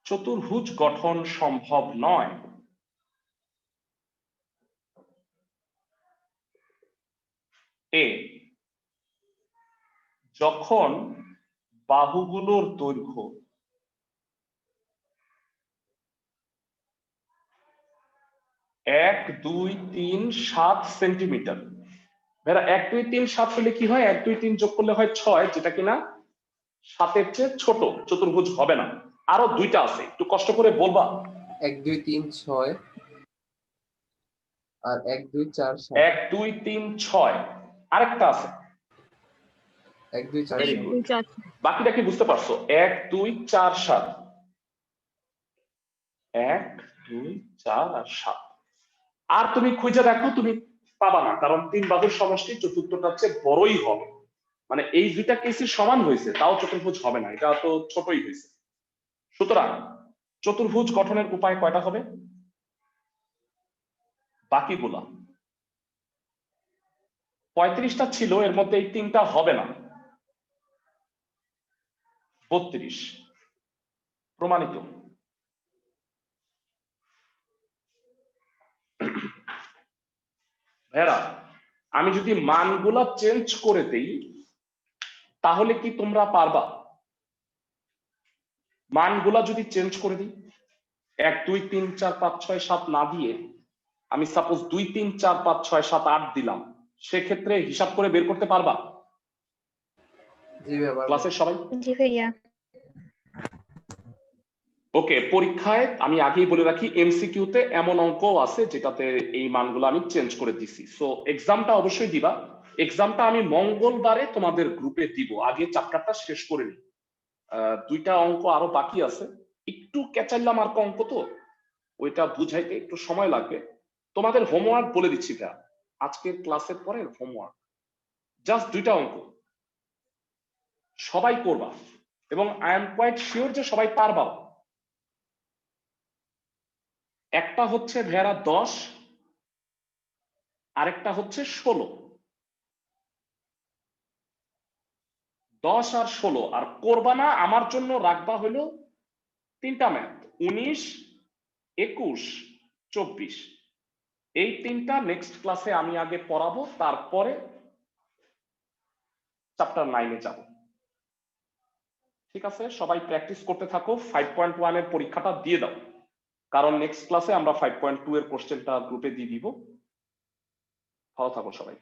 চতুর্ভুজ গঠন সম্ভব নয়। এ, যখন বাহুগুলোর দৈর্ঘ্য 1, 2, 3, 7 সেন্টিমিটার। ভাইরা 1, 2, 3, 7 হলে কি হয়? 1, 2, 3 যোগ করলে হয় 6, যেটা কিনা 7-এর চেয়ে ছোট, চতুর্ভুজ হবে না। আরো 2টা আছে, একটু কষ্ট করে বলবা। 1, 2, 3, 6 আর 1, 2, 4, 7। 1, 2, 3, 6। আরেকটা আছে 1 2 4 Very 7 good. 4 বাকিটা কি বুঝতে পারছো? 1 2 4 7, 1 2 4 আর 7। আর তুমি খুঁজে দেখো, তুমি পাবা না, কারণ 3 বাহুর সমষ্টি চতুর্থটার চেয়ে বড়ই হবে। মানে এই দুইটা কেসই সমান হয়েছে, তাও চতুর্ভুজ হবে না, এটা তো ছোটই হয়েছে। সুতরাং চতুর্ভুজ গঠনের উপায় কয়টা হবে? বাকিগুলা 35টা ছিল, এর মধ্যে এই 3টা হবে না, 32 প্রমাণিত। ভেড়া, আমি যদি মানগুলা চেঞ্জ করে দেই তাহলে কি তোমরা পারবা? মানগুলা যদি চেঞ্জ করে দিই, 1 2 3 4 5 6 7 না দিয়ে আমি সাপোজ 2 3 4 5 6 7 8 দিলাম, সেক্ষেত্রে হিসাব করে বের করতে পারবা? জি ভাইয়া। ক্লাসের সবাই? জি ভাইয়া। ওকে, পরীক্ষায় আমি আগেই বলে রাখি, এমসিকিউতে এমন অঙ্ক আছে যেটাতে এই মানগুলো আমি চেঞ্জ করে দিছি। সো এক্সামটা অবশ্যই দিবা। এক্সামটা আমি মঙ্গলবারে তোমাদের গ্রুপে দিব, আগে চ্যাপ্টারটা শেষ করে নিই। 2টা অঙ্ক আরো বাকি আছে, একটু ক্যাচাইলাম আর অঙ্ক, তো ওইটা বুঝাইতে একটু সময় লাগবে। তোমাদের হোমওয়ার্ক বলে দিচ্ছি ভাইয়া, আজকের ক্লাসের পরে হোমওয়ার্ক জাস্ট 2টা অঙ্ক, সবাই করবা এবং আই এম কোয়াইট শিওর যে সবাই পারবা। একটা হচ্ছে ভেড়া 10, আরেকটা হচ্ছে 16। 10 আর 16, আর করবা না আমার জন্য রাখবা হলো 3টা ম্যাথ, 19 21 24। এই 3টা নেক্সট ক্লাসে আমি আগে পড়াবো, তারপরে চ্যাপ্টার 9 এ যাব। ঠিক আছে, সবাই প্র্যাকটিস করতে থাকো, 5.1 এর পরীক্ষাটা দিয়ে দাও, কারণ নেক্সট ক্লাসে আমরা 5.2 এর কোশ্চেনটা গ্রুপে দিয়ে দিব। ভালো থাকো সবাই।